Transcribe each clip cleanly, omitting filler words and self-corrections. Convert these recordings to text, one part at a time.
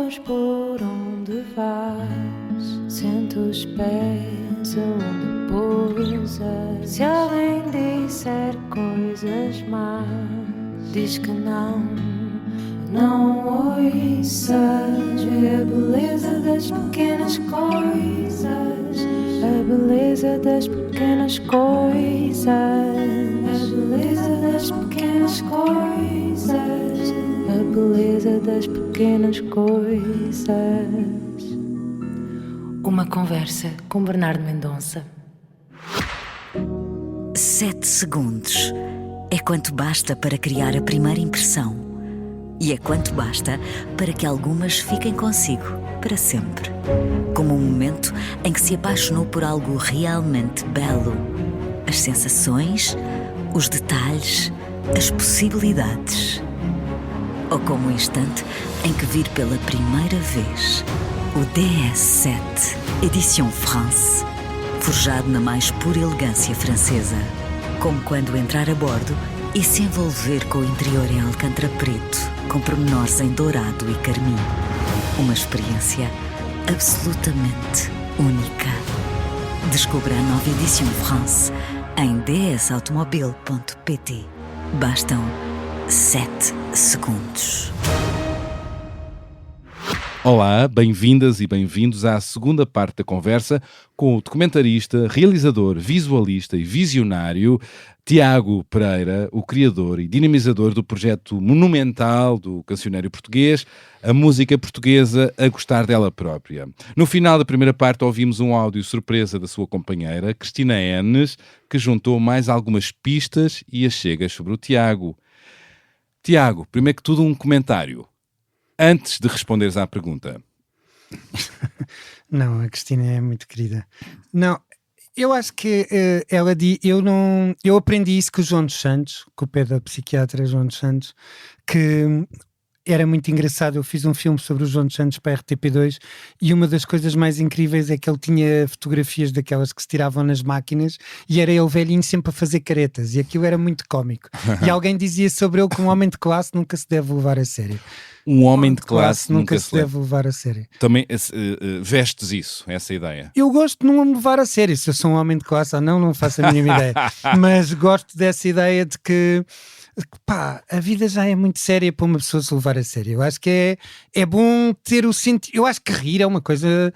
luz por onde vais, sente os pés aonde pousas. Se alguém disser coisas más, diz que não ouças. Vê a beleza das pequenas coisas, a beleza das pequenas coisas, a beleza das pequenas coisas, a beleza das pequenas coisas. Uma conversa com Bernardo Mendonça. 7 segundos é quanto basta para criar a primeira impressão. E é quanto basta para que algumas fiquem consigo para sempre. Como um momento em que se apaixonou por algo realmente belo. As sensações, os detalhes, as possibilidades. Ou como o instante em que vir pela primeira vez o DS7, Edition France, forjado na mais pura elegância francesa. Como quando entrar a bordo e se envolver com o interior em alcântara preto, com pormenores em dourado e carmim. Uma experiência absolutamente única. Descubra a nova Edition France em dsautomobile.pt. Bastam 7 segundos. Olá, bem-vindas e bem-vindos à segunda parte da conversa com o documentarista, realizador, visualista e visionário Tiago Pereira, o criador e dinamizador do projeto monumental do cancionário português, a música portuguesa a gostar dela própria. No final da primeira parte ouvimos um áudio surpresa da sua companheira, Cristina Enes, que juntou mais algumas pistas e achegas sobre o Tiago. Tiago, primeiro que tudo um comentário. Antes de responderes à pergunta. Não, a Cristina é muito querida. Não, eu acho que ela diz, eu aprendi isso com o João dos Santos, com o pé da psiquiatra João dos Santos, que era muito engraçado. Eu fiz um filme sobre o João dos Santos para a RTP2 e uma das coisas mais incríveis é que ele tinha fotografias daquelas que se tiravam nas máquinas e era ele velhinho sempre a fazer caretas e aquilo era muito cómico. E alguém dizia sobre ele que um homem de classe nunca se deve levar a sério. Um homem de classe nunca se deve levar a sério. Também vestes isso, essa ideia? Eu gosto de não me levar a sério. Se eu sou um homem de classe ou não faço a mínima ideia. Mas gosto dessa ideia de que pá, a vida já é muito séria para uma pessoa se levar a sério. Eu acho que é bom ter o sentido. Eu acho que rir é uma coisa.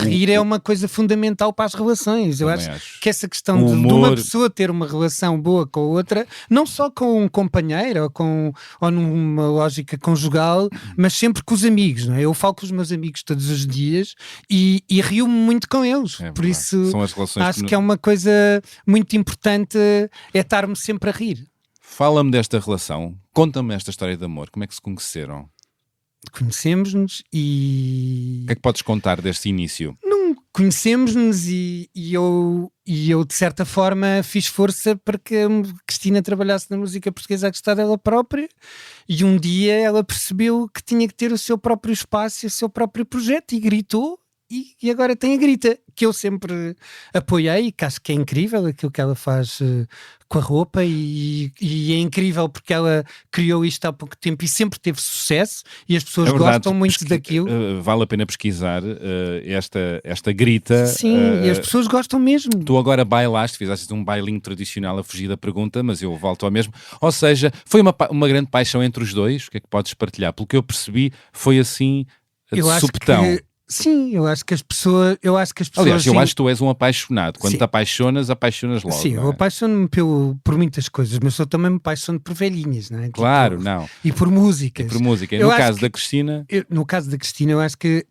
Rir é uma coisa fundamental para as relações. Eu acho que essa questão de uma pessoa ter uma relação boa com a outra, não só com um companheiro ou numa lógica conjugal, mas sempre com os amigos, não é? Eu falo com os meus amigos todos os dias e rio-me muito com eles. Por isso são as relações acho que é uma coisa muito importante, é estar-me sempre a rir. Fala-me desta relação, conta-me esta história de amor, como é que se conheceram? Conhecemos-nos e... O que é que podes contar deste início? Não, conhecemos-nos e eu de certa forma fiz força para que a Cristina trabalhasse na música portuguesa a gostar dela própria e um dia ela percebeu que tinha que ter o seu próprio espaço e o seu próprio projeto e gritou. E agora tem a Grita, que eu sempre apoiei, que acho que é incrível aquilo que ela faz com a roupa e é incrível porque ela criou isto há pouco tempo e sempre teve sucesso e as pessoas gostam muito daquilo. Vale a pena pesquisar esta Grita. Sim, e as pessoas gostam mesmo. Tu agora bailaste, fizeste um bailinho tradicional a fugir da pergunta, mas eu volto ao mesmo. Ou seja, foi uma grande paixão entre os dois. O que é que podes partilhar? Pelo que eu percebi, foi assim de supetão. Sim, eu acho que as pessoas. Aliás, eu acho que tu és um apaixonado. Quando te apaixonas logo. Sim, eu apaixono-me por muitas coisas, mas eu também me apaixono por velhinhas, não é? Claro, não. E por músicas. No caso da Cristina, eu acho que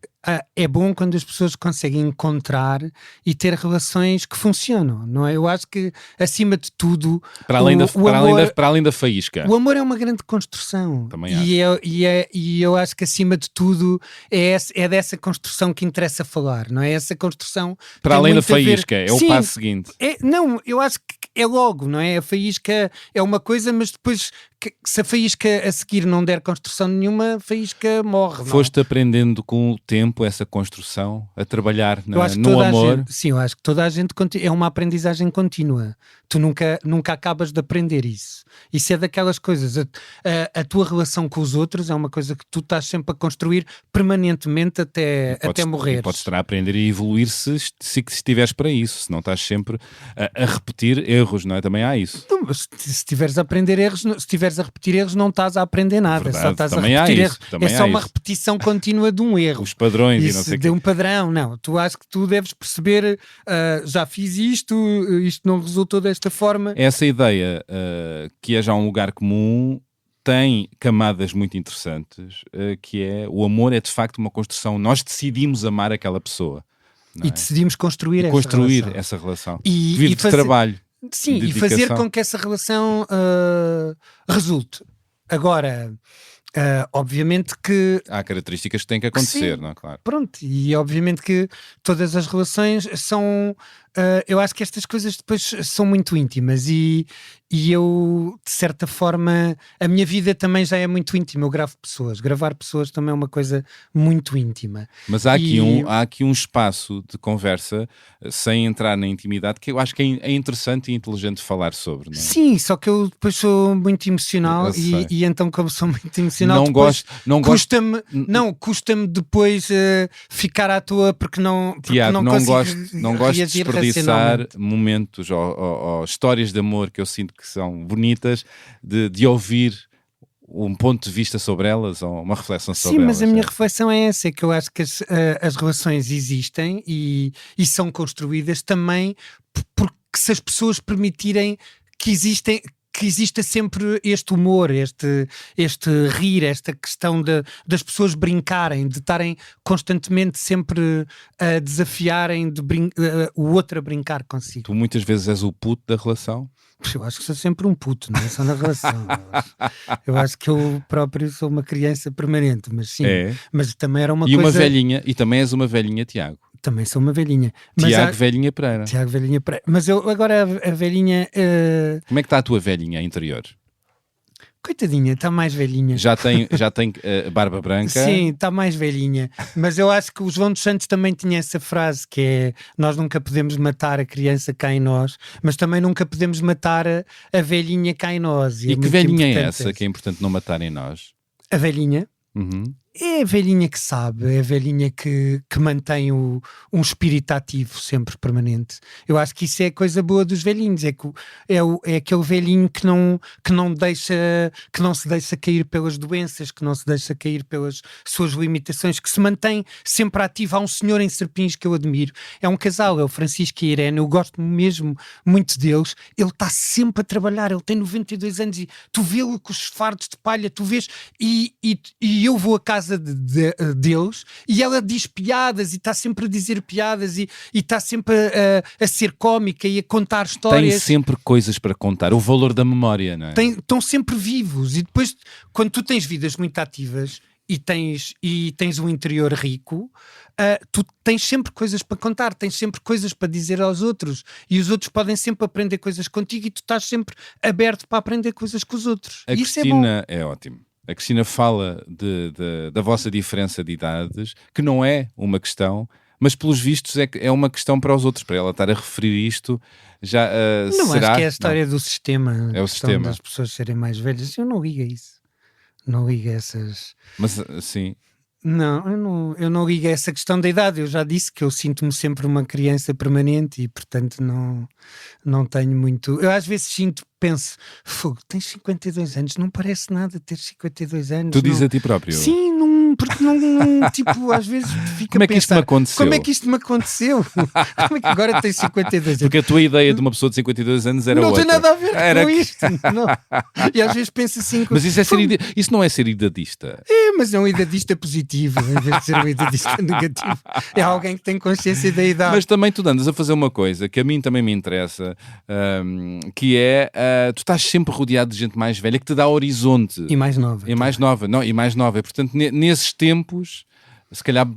é bom quando as pessoas conseguem encontrar e ter relações que funcionam, não é? Eu acho que, acima de tudo, para além da faísca, o amor é uma grande construção. Também e eu acho que, acima de tudo, é dessa construção que interessa falar, não é? Essa construção para além da faísca, é o passo seguinte. Não, eu acho que é logo, não é? A faísca é uma coisa, mas depois se a faísca a seguir não der construção nenhuma, a faísca morre. Não? Foste aprendendo com o tempo essa construção, a trabalhar Eu acho que no toda a amor. gente- sim, eu acho que toda a gente é uma aprendizagem contínua. Tu nunca acabas de aprender isso. Isso é daquelas coisas. A tua relação com os outros é uma coisa que tu estás sempre a construir permanentemente até morrer. Podes estar a aprender e evoluir se estiveres para isso, se não estás sempre a repetir erros, não é? Também há isso. Se estiveres a aprender erros, se estiveres a repetir erros, não estás a aprender nada. Verdade, Só estás a também há repetir isso, erros. também É só há uma isso. repetição contínua de um erro. Os padrões e não Isso sei o de quê. um padrão, não. Tu acho que tu deves perceber, já fiz isto não resultou desta forma. Essa ideia que é já um lugar comum tem camadas muito interessantes, que é o amor é de facto uma construção. Nós decidimos amar aquela pessoa. Não E é? decidimos construir, Construir essa essa relação. E- Vive e de fazer- trabalho. Sim, de e fazer dedicação. com que essa relação resulte. Agora, obviamente que Há características que têm que acontecer, Sim. não é? Claro. pronto, e obviamente que todas as relações são. Eu acho que estas coisas depois são muito íntimas e eu, de certa forma, a minha vida também já é muito íntima. Eu gravo pessoas, gravar pessoas também é uma coisa muito íntima. Mas há aqui, E- há aqui um espaço de conversa sem entrar na intimidade que eu acho que é interessante e inteligente falar sobre. Não é? Sim, só que eu depois sou muito emocional Eu sei. e então, como sou muito emocional, Não depois gosto, custa-me depois ficar à toa porque não, Tiago, não consigo gosto de reagir desperdiçar racionalmente. momentos ou histórias de amor que eu sinto que são bonitas de ouvir um ponto de vista sobre elas ou uma reflexão sobre Sim, elas. mas a minha é. reflexão é essa, é que eu acho que as relações existem e são construídas também porque se as pessoas permitirem que exista sempre este humor, este rir, esta questão das pessoas brincarem, de estarem constantemente sempre a desafiarem o outro a brincar consigo. Tu muitas vezes és o puto da relação. Eu acho que sou sempre um puto, não é só na relação. Eu acho que eu próprio sou uma criança permanente, mas sim. É. Mas também era uma E coisa... uma velhinha, e também és uma velhinha, Tiago. Também sou uma velhinha. Mas Tiago Velhinha Pereira. Tiago Velhinha Pereira. Mas eu agora a velhinha... Como é que está a tua velhinha interior? coitadinha, está mais velhinha. Já tem barba branca? Sim, está mais velhinha. Mas eu acho que o João dos Santos também tinha essa frase que é: nós nunca podemos matar a criança cá em nós, mas também nunca podemos matar a velhinha cá em nós. E é que muito velhinha é importante essa que é importante não matar em nós? A velhinha Uhum. é a velhinha que sabe, é a velhinha que mantém um espírito ativo sempre permanente. Eu acho que isso é a coisa boa dos velhinhos, é aquele velhinho que não se deixa cair pelas doenças, que não se deixa cair pelas suas limitações, que se mantém sempre ativo. Há um senhor em Serpins que eu admiro, é um casal, é o Francisco e a Irene, eu gosto mesmo muito deles. Ele está sempre a trabalhar, ele tem 92 anos e tu vê-lo com os fardos de palha, tu vês, e eu vou à casa deles e ela diz piadas e está sempre a dizer piadas e está sempre a ser cómica e a contar Tem histórias. sempre coisas para contar, o valor da memória, não é? Estão sempre vivos, e depois, quando tu tens vidas muito ativas e tens um interior rico, tu tens sempre coisas para contar, tens sempre coisas para dizer aos outros, e os outros podem sempre aprender coisas contigo, e tu estás sempre aberto para aprender coisas com os outros. A Isso é bom. Cristina é ótimo. A Cristina fala da vossa diferença de idades, que não é uma questão, mas pelos vistos é uma questão para os outros, para ela estar a referir isto. Já Não, será? acho que é a história do sistema. É o a questão sistema. das pessoas serem mais velhas. Eu não ligo a isso. Não ligo a essas... Mas sim, Não, eu não ligo a essa questão da idade. Eu já disse que eu sinto-me sempre uma criança permanente e, portanto, não tenho muito... Eu às vezes penso, fogo, tens 52 anos, não parece nada ter 52 anos. tu dizes não... a ti próprio. Sim, porque tipo, às vezes fica Como a é que isto pensar, me aconteceu? como é que isto me aconteceu? Como é que agora tens 52 anos? Porque a tua ideia de uma pessoa de 52 anos era não outra. tem nada a ver Era com que- isto. Não. E às vezes penso assim... Mas isso não é ser idadista. Mas é um idadista positivo, em vez de ser um idadista negativo. É alguém que tem consciência da idade. Mas também tu andas a fazer uma coisa que a mim também me interessa, que é, tu estás sempre rodeado de gente mais velha que te dá horizonte. E mais nova. E mais nova, não, e mais nova. E, portanto, nesses tempos, se calhar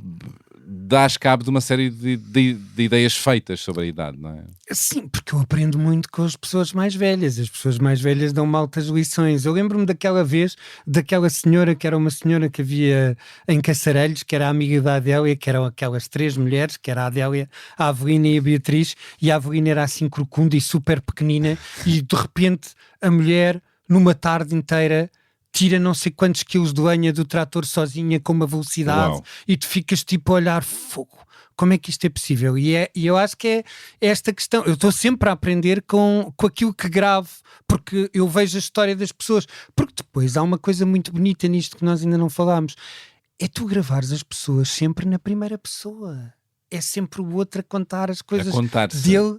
dás cabo de uma série de ideias feitas sobre a idade, não é? Sim, porque eu aprendo muito com as pessoas mais velhas. As pessoas mais velhas dão-me altas lições. Eu lembro-me daquela vez, daquela senhora que era uma senhora que havia em Caçarelhos, que era amiga da Adélia, que eram aquelas 3 mulheres, que era a Adélia, a Avelina e a Beatriz, e a Avelina era assim corcunda e super pequenina, e de repente a mulher, numa tarde inteira, tira não sei quantos quilos de lenha do trator sozinha com uma velocidade. Uau. E tu ficas tipo a olhar, fogo, como é que isto é possível? E eu acho que é esta questão. Eu estou sempre a aprender com aquilo que gravo, porque eu vejo a história das pessoas. Porque depois há uma coisa muito bonita nisto que nós ainda não falámos. É tu gravares as pessoas sempre na primeira pessoa. É sempre o outro a contar as coisas contar-se. dele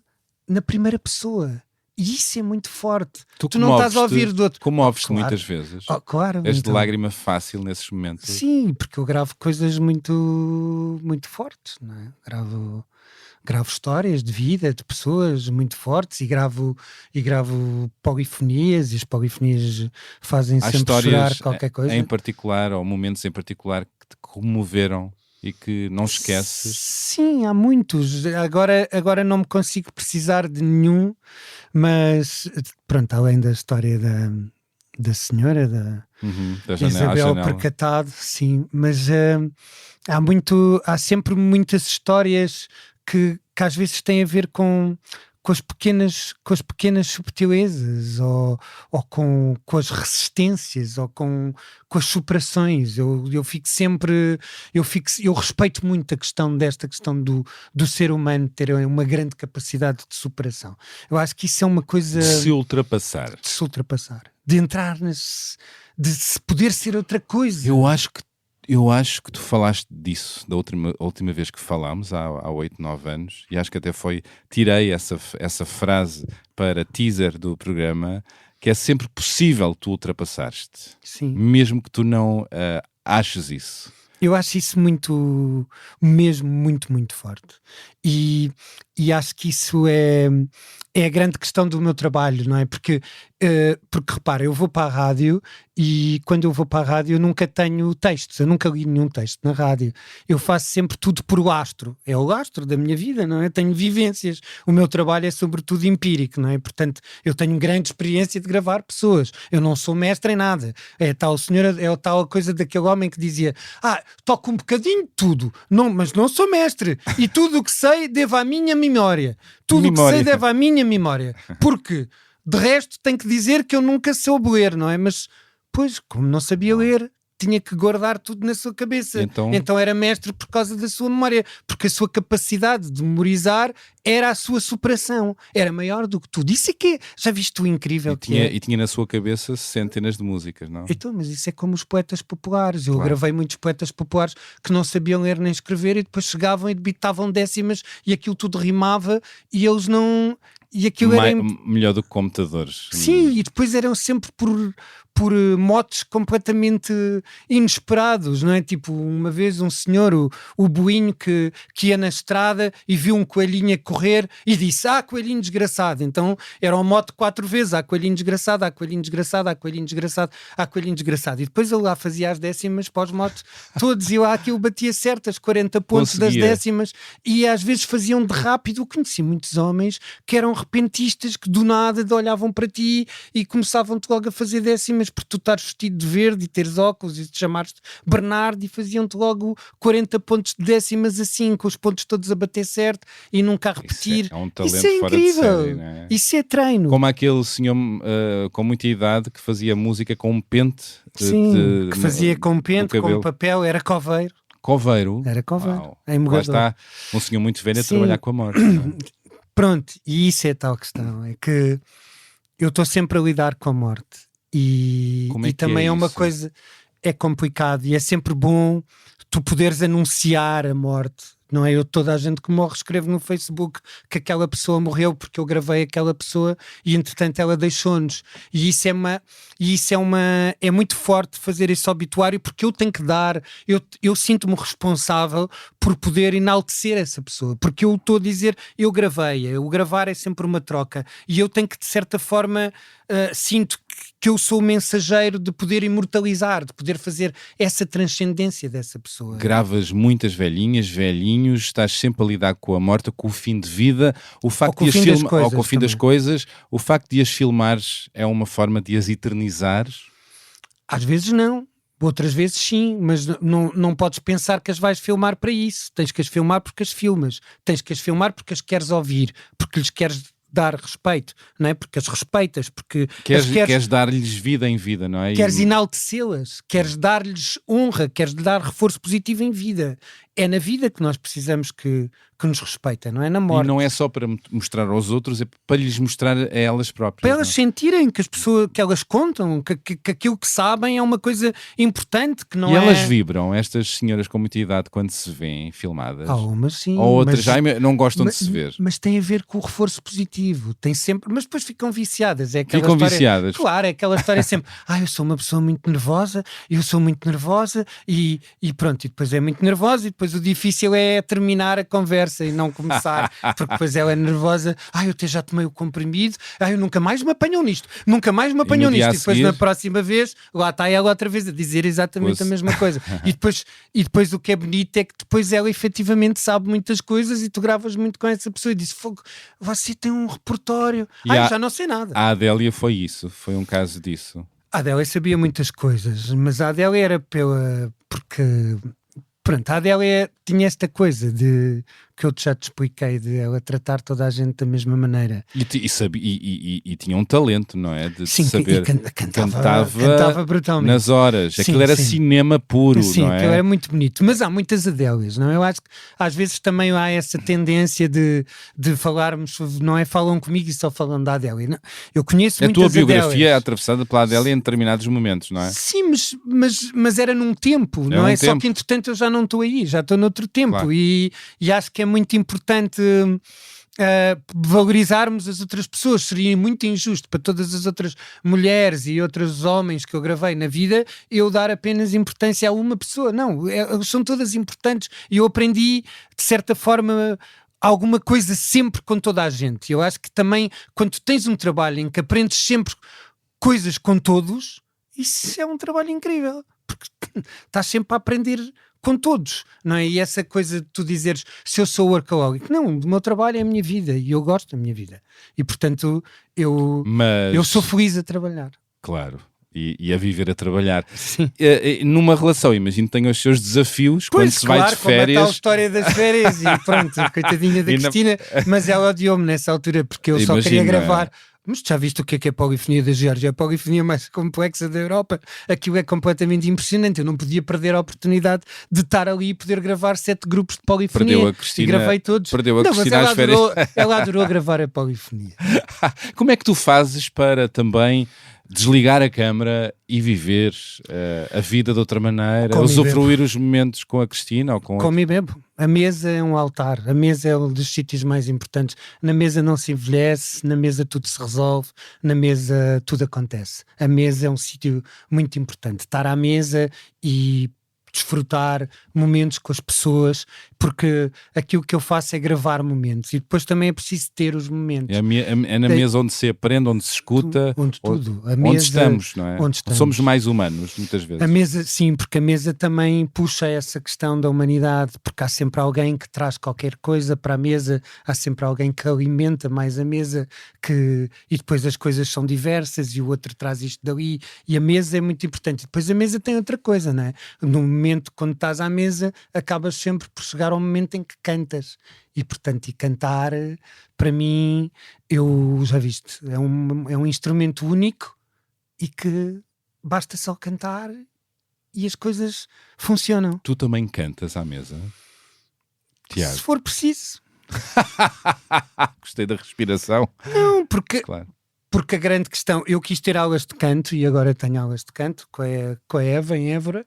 na primeira pessoa. E isso é muito forte. Tu não comoves-te- estás a ouvir do outro. Comoves-te Claro. muitas vezes. Oh, claro. És de então. lágrima fácil nesses momentos. Sim, porque eu gravo coisas muito, muito fortes, não é? Gravo histórias de vida, de pessoas muito fortes, e gravo polifonias, e as polifonias fazem Há sempre chorar histórias qualquer coisa. em particular, ou momentos em particular, que te comoveram e que não esqueces. Sim, há muitos. Agora não me consigo precisar de nenhum, mas pronto, além da história da senhora, da Da janela, à Isabel janela. Percatado, sim, mas há sempre muitas histórias que às vezes têm a ver com as pequenas subtilezas, ou com as resistências, ou com as superações. Eu fico sempre, eu respeito muito desta questão do ser humano ter uma grande capacidade de superação. Eu acho que isso é uma coisa De se ultrapassar. de se ultrapassar, de entrar de se poder ser outra coisa. Eu acho que tu falaste disso da última vez que falámos, há 8, 9 anos, e acho que até tirei essa frase para teaser do programa, que é sempre possível tu ultrapassares-te, Sim. mesmo que tu não aches isso. Eu acho isso mesmo muito, muito forte. E acho que isso é a grande questão do meu trabalho, não é? Porque repara, eu vou para a rádio, e quando eu vou para a rádio eu nunca tenho textos, eu nunca li nenhum texto na rádio. Eu faço sempre tudo por o astro. É o astro da minha vida, não é? Tenho vivências. O meu trabalho é sobretudo empírico, não é? Portanto, eu tenho grande experiência de gravar pessoas. Eu não sou mestre em nada. É tal a coisa daquele homem que dizia: toco um bocadinho de tudo, mas não sou mestre. E tudo o que sei devo à minha memória. Tudo o que sei devo à minha memória. Porque, de resto, tenho que dizer que eu nunca soube ler, não é? Mas, pois, como não sabia ler, tinha que guardar tudo na sua cabeça. Então era mestre por causa da sua memória. Porque a sua capacidade de memorizar era a sua superação. Era maior do que tudo. Isso é que é. Já viste o incrível E tinha na sua cabeça centenas de músicas, não? Então, mas isso é como os poetas populares. Eu Claro. gravei muitos poetas populares que não sabiam ler nem escrever, e depois chegavam e debitavam décimas, e aquilo tudo rimava, e eles não... E aquilo era... Melhor do que computadores. Sim, e depois eram sempre por motes completamente inesperados, não é? Tipo, uma vez um senhor, o Boinho, que ia na estrada e viu um coelhinho a correr e disse: coelhinho desgraçado. Então era um mote 4 vezes: coelhinho desgraçado, coelhinho desgraçado, coelhinho desgraçado, coelhinho desgraçado. E depois ele lá fazia as décimas para os motes todos, e lá aquilo batia certas 40 pontos Conseguia. das décimas, e às vezes faziam de rápido. Eu conheci muitos homens que eram repentistas, que do nada olhavam para ti e começavam-te logo a fazer décimas por tu estares vestido de verde e teres óculos e te chamares-te Bernardo, e faziam-te logo 40 pontos de décimas assim, com os pontos todos a bater certo e nunca a repetir. Isso é um talento Isso é fora de incrível. série, não é? Isso é treino. Como aquele senhor com muita idade que fazia música com um pente. Sim, que fazia com pente, no cabelo. com papel, era coveiro. Coveiro. Era coveiro. Uau. Em Lá Mogador. está um senhor muito velho a Sim. trabalhar com a morte. não é? Pronto, e isso é a tal questão, é que eu estou sempre a lidar com a morte, e Como é que também é é uma isso? coisa, é complicado, e é sempre bom tu poderes anunciar a morte, não é? Toda a gente que morre escreve no Facebook que aquela pessoa morreu porque eu gravei aquela pessoa e entretanto ela deixou-nos, e isso é muito forte fazer esse obituário, porque eu tenho que dar, eu sinto-me responsável por poder enaltecer essa pessoa, porque eu estou a dizer, eu gravei-a, o gravar é sempre uma troca, e eu tenho que, de certa forma, sinto que eu sou o mensageiro de poder imortalizar, de poder fazer essa transcendência dessa pessoa. Gravas muitas velhinhas, velhinhos, estás sempre a lidar com a morte, com o fim de vida, o facto de as filmar, ou com o fim das coisas, o facto de as filmares é uma forma de as eternizares? Às vezes não. Outras vezes sim, mas não podes pensar que as vais filmar para isso. Tens que as filmar porque as filmas. Tens que as filmar porque as queres ouvir, porque lhes queres dar respeito, não é? Porque as respeitas, porque queres dar-lhes vida em vida, não é? Queres enaltecê-las, queres dar-lhes honra, queres dar reforço positivo em vida. É na vida que nós precisamos que nos respeitem, não é na morte. E não é só para mostrar aos outros, é para lhes mostrar a elas próprias. Para elas sentirem que as pessoas, que elas contam, que aquilo que sabem é uma coisa importante, que não e é... elas vibram, estas senhoras com muita idade, quando se vêem filmadas? Algumas sim. Ou outras já não gostam de se ver? Mas tem a ver com o reforço positivo. Tem sempre... Mas depois ficam viciadas. É aquela ficam história... viciadas? Claro, é aquela história sempre... eu sou uma pessoa muito nervosa, eu sou muito nervosa e pronto. E depois é muito nervosa e depois o difícil é terminar a conversa e não começar, porque depois ela é nervosa. Eu até já tomei o comprimido. Eu nunca mais me apanham nisto. Nunca mais me apanham nisto. E depois na próxima vez, lá está ela outra vez a dizer exatamente a mesma coisa. E depois o que é bonito é que depois ela efetivamente sabe muitas coisas e tu gravas muito com essa pessoa e diz: fogo, você tem um repertório. Eu já não sei nada. A Adélia foi isso, foi um caso disso. A Adélia sabia muitas coisas, mas a Adélia era porque pronto, a Adélia tinha esta coisa de que eu já te expliquei, de ela tratar toda a gente da mesma maneira. E tinha um talento, não é? De sim, saber. Cantava brutalmente. Nas horas. Sim, aquilo era cinema puro, sim, não é? Aquilo era muito bonito. Mas há muitas Adélias, não é? Eu acho que às vezes também há essa tendência de falarmos, não é? Falam comigo e só falam da Adélia. Não? Eu conheço muitas Adélias. A tua biografia é Adélias. atravessada pela Adélia em determinados momentos, não é? Sim, mas era num tempo, não é? Só que entretanto eu já não estou aí, já estou noutro tempo. Claro. E acho que é muito importante valorizarmos as outras pessoas. Seria muito injusto para todas as outras mulheres e outros homens que eu gravei na vida eu dar apenas importância a uma pessoa. Não, são todas importantes e eu aprendi de certa forma alguma coisa sempre com toda a gente. Eu acho que também quando tens um trabalho em que aprendes sempre coisas com todos, isso é um trabalho incrível, porque estás sempre a aprender com todos, não é? E essa coisa de tu dizeres se eu sou workaholic, não, o meu trabalho é a minha vida e eu gosto da minha vida e portanto eu sou feliz a trabalhar. Claro. E a viver a trabalhar. Sim. Numa relação, imagino que tenha os seus desafios pois, quando se vai de férias. Como a tal história das férias e pronto, coitadinha da Cristina, mas ela odiou-me nessa altura porque eu só queria gravar. Mas já viste o que é a polifonia da Geórgia? A polifonia mais complexa da Europa. Aquilo é completamente impressionante. Eu não podia perder a oportunidade de estar ali e poder gravar 7 grupos de polifonia. Perdeu a Cristina, e gravei todos. Perdeu a Cristina às férias. Ela adorou gravar a polifonia. Como é que tu fazes para também desligar a câmara e viver a vida de outra maneira, usufruir os momentos com a Cristina ou com Como e bebo. A mesa é um altar, a mesa é um dos sítios mais importantes. Na mesa não se envelhece, na mesa tudo se resolve, na mesa tudo acontece. A mesa é um sítio muito importante. Estar à mesa e desfrutar momentos com as pessoas, porque aquilo que eu faço é gravar momentos e depois também é preciso ter os momentos. É na mesa onde se aprende, onde se escuta, onde estamos, não é? Onde estamos. Somos mais humanos, muitas vezes. A mesa, sim, porque a mesa também puxa essa questão da humanidade, porque há sempre alguém que traz qualquer coisa para a mesa, há sempre alguém que alimenta mais a mesa, e depois as coisas são diversas e o outro traz isto dali, e a mesa é muito importante. E depois a mesa tem outra coisa, não é? No momento, quando estás à mesa, acabas sempre por chegar ao momento em que cantas. E, portanto, cantar, para mim, eu já viste, é um instrumento único e que basta só cantar e as coisas funcionam. Tu também cantas à mesa, Tiago? Se for preciso. Gostei da respiração. Não, porque... Claro. Porque a grande questão, eu quis ter aulas de canto e agora tenho aulas de canto com a Eva em Évora,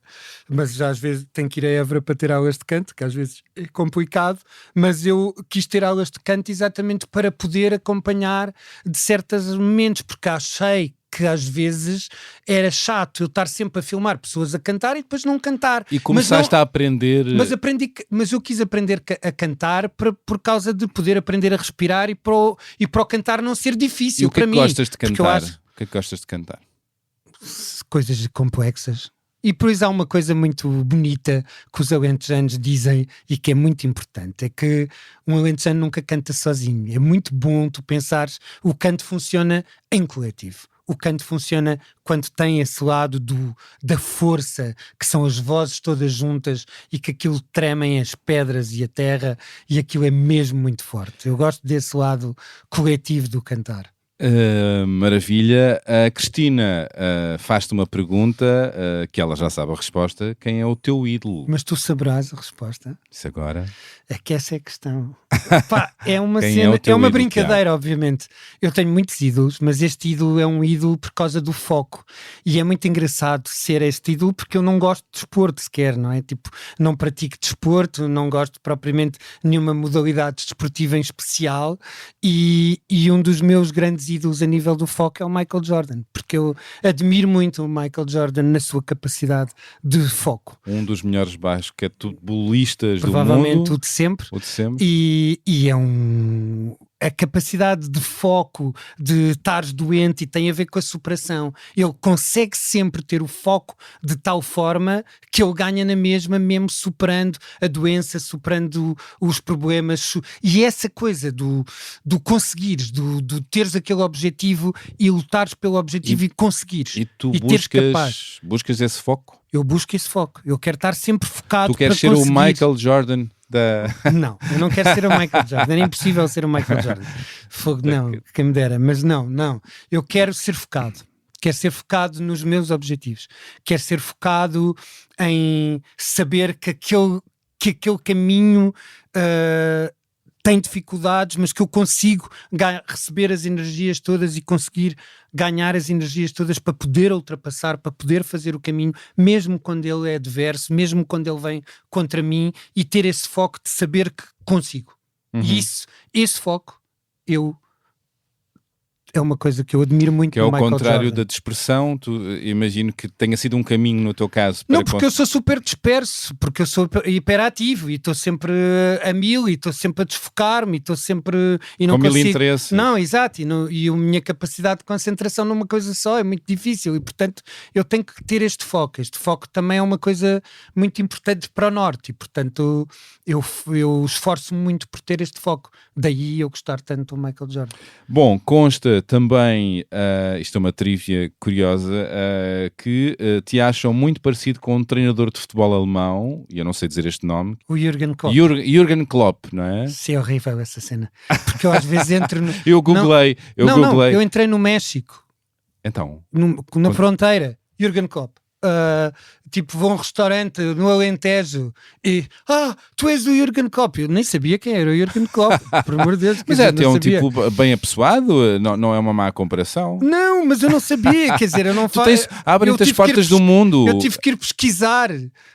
mas já às vezes tenho que ir a Évora para ter aulas de canto, que às vezes é complicado, mas eu quis ter aulas de canto exatamente para poder acompanhar de certos momentos, porque achei que às vezes era chato eu estar sempre a filmar pessoas a cantar e depois não cantar. E começaste a aprender... Mas eu quis aprender a cantar por causa de poder aprender a respirar e para o cantar não ser difícil para mim. E o que é que gostas de cantar? O que é que gostas de cantar? coisas complexas. E depois há uma coisa muito bonita que os alentejanos dizem e que é muito importante, é que um alentejano nunca canta sozinho. É muito bom tu pensares, o canto funciona em coletivo. O canto funciona quando tem esse lado da força, que são as vozes todas juntas e que aquilo tremem as pedras e a terra, e aquilo é mesmo muito forte. Eu gosto desse lado coletivo do cantar. Maravilha. A Cristina faz-te uma pergunta que ela já sabe a resposta. Quem é o teu ídolo? Mas tu saberás a resposta. Isso agora. É que essa é a questão. Pá, é uma Quem é cena, o teu é uma ídolo, brincadeira, obviamente. Eu tenho muitos ídolos, mas este ídolo é um ídolo por causa do foco. E é muito engraçado ser este ídolo porque eu não gosto de desporto sequer, não é? Tipo, não pratico desporto, não gosto propriamente de nenhuma modalidade desportiva em especial. E um dos meus grandes ídolos a nível do foco é o Michael Jordan, porque eu admiro muito o Michael Jordan na sua capacidade de foco. Um dos melhores basquetebolistas do Provavelmente mundo. o de sempre. O de sempre. E é a capacidade de foco, de estares doente, e tem a ver com a superação. Ele consegue sempre ter o foco de tal forma que ele ganha na mesma, mesmo superando a doença, superando os problemas. E essa coisa do conseguires, do teres aquele objetivo e lutares pelo objetivo e conseguires. E tu teres capaz. buscas esse foco? Eu busco esse foco. Eu quero estar sempre focado. Tu queres para ser conseguir. o Michael Jordan da... Não, eu não quero ser o Michael Jordan. É impossível ser o Michael Jordan. Fogo, não, quem me dera. Mas não. Eu quero ser focado. Quero ser focado nos meus objetivos. Quero ser focado em saber que aquele caminho tem dificuldades, mas que eu consigo receber as energias todas e conseguir ganhar as energias todas para poder ultrapassar, para poder fazer o caminho, mesmo quando ele é adverso, mesmo quando ele vem contra mim, e ter esse foco de saber que consigo. E esse foco, é uma coisa que eu admiro muito. Que é ao Michael contrário Jordan. da dispersão. Imagino que tenha sido um caminho no teu caso. Para Não, porque eu sou super disperso, porque eu sou hiperativo e estou sempre a mil e estou sempre a desfocar-me e estou sempre... E não com mil consigo... interesses. Não, exato. E a minha capacidade de concentração numa coisa só é muito difícil e, portanto, eu tenho que ter este foco. Este foco também é uma coisa muito importante para o Norte e, portanto, eu esforço-me muito por ter este foco. Daí eu gostar tanto do Michael Jordan. Bom, consta também, isto é uma trivia curiosa, que te acham muito parecido com um treinador de futebol alemão, e eu não sei dizer este nome. O Jürgen Klopp. Jürgen Klopp, não é? Sim, é horrível essa cena. Porque eu às vezes entro no... Eu googlei. Não, eu entrei no México. Então? Na fronteira. Jürgen Klopp. Tipo, vou a um restaurante no Alentejo e tu és o Jürgen Klopp. Eu nem sabia quem era o Jürgen Klopp, por amor de Deus. Mas é até um tipo bem apessoado, não é uma má comparação. Não, mas eu não sabia, quer dizer, eu não faço. Abrem-te as portas do mundo. Eu tive que ir pesquisar,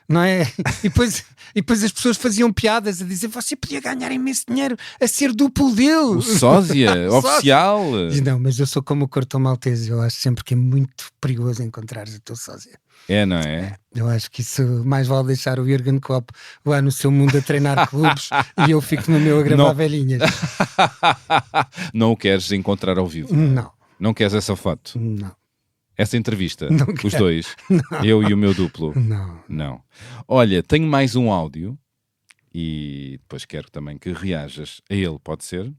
não é? E depois as pessoas faziam piadas a dizer: você podia ganhar imenso dinheiro a ser duplo dele. O sósia, oficial. Diz, não, mas eu sou como o cartão maltese, eu acho sempre que é muito perigoso encontrar o teu sósia. É, não é? Eu acho que isso mais vale deixar o Jürgen Klopp lá no seu mundo a treinar clubes e eu fico no meu a gravar velhinhas. Não o queres encontrar ao vivo? Não. Não queres essa foto? Não. Essa entrevista? Não Os quero. dois? Não. Eu e o meu duplo? Não. Olha, tenho mais um áudio e depois quero também que reajas a ele, pode ser?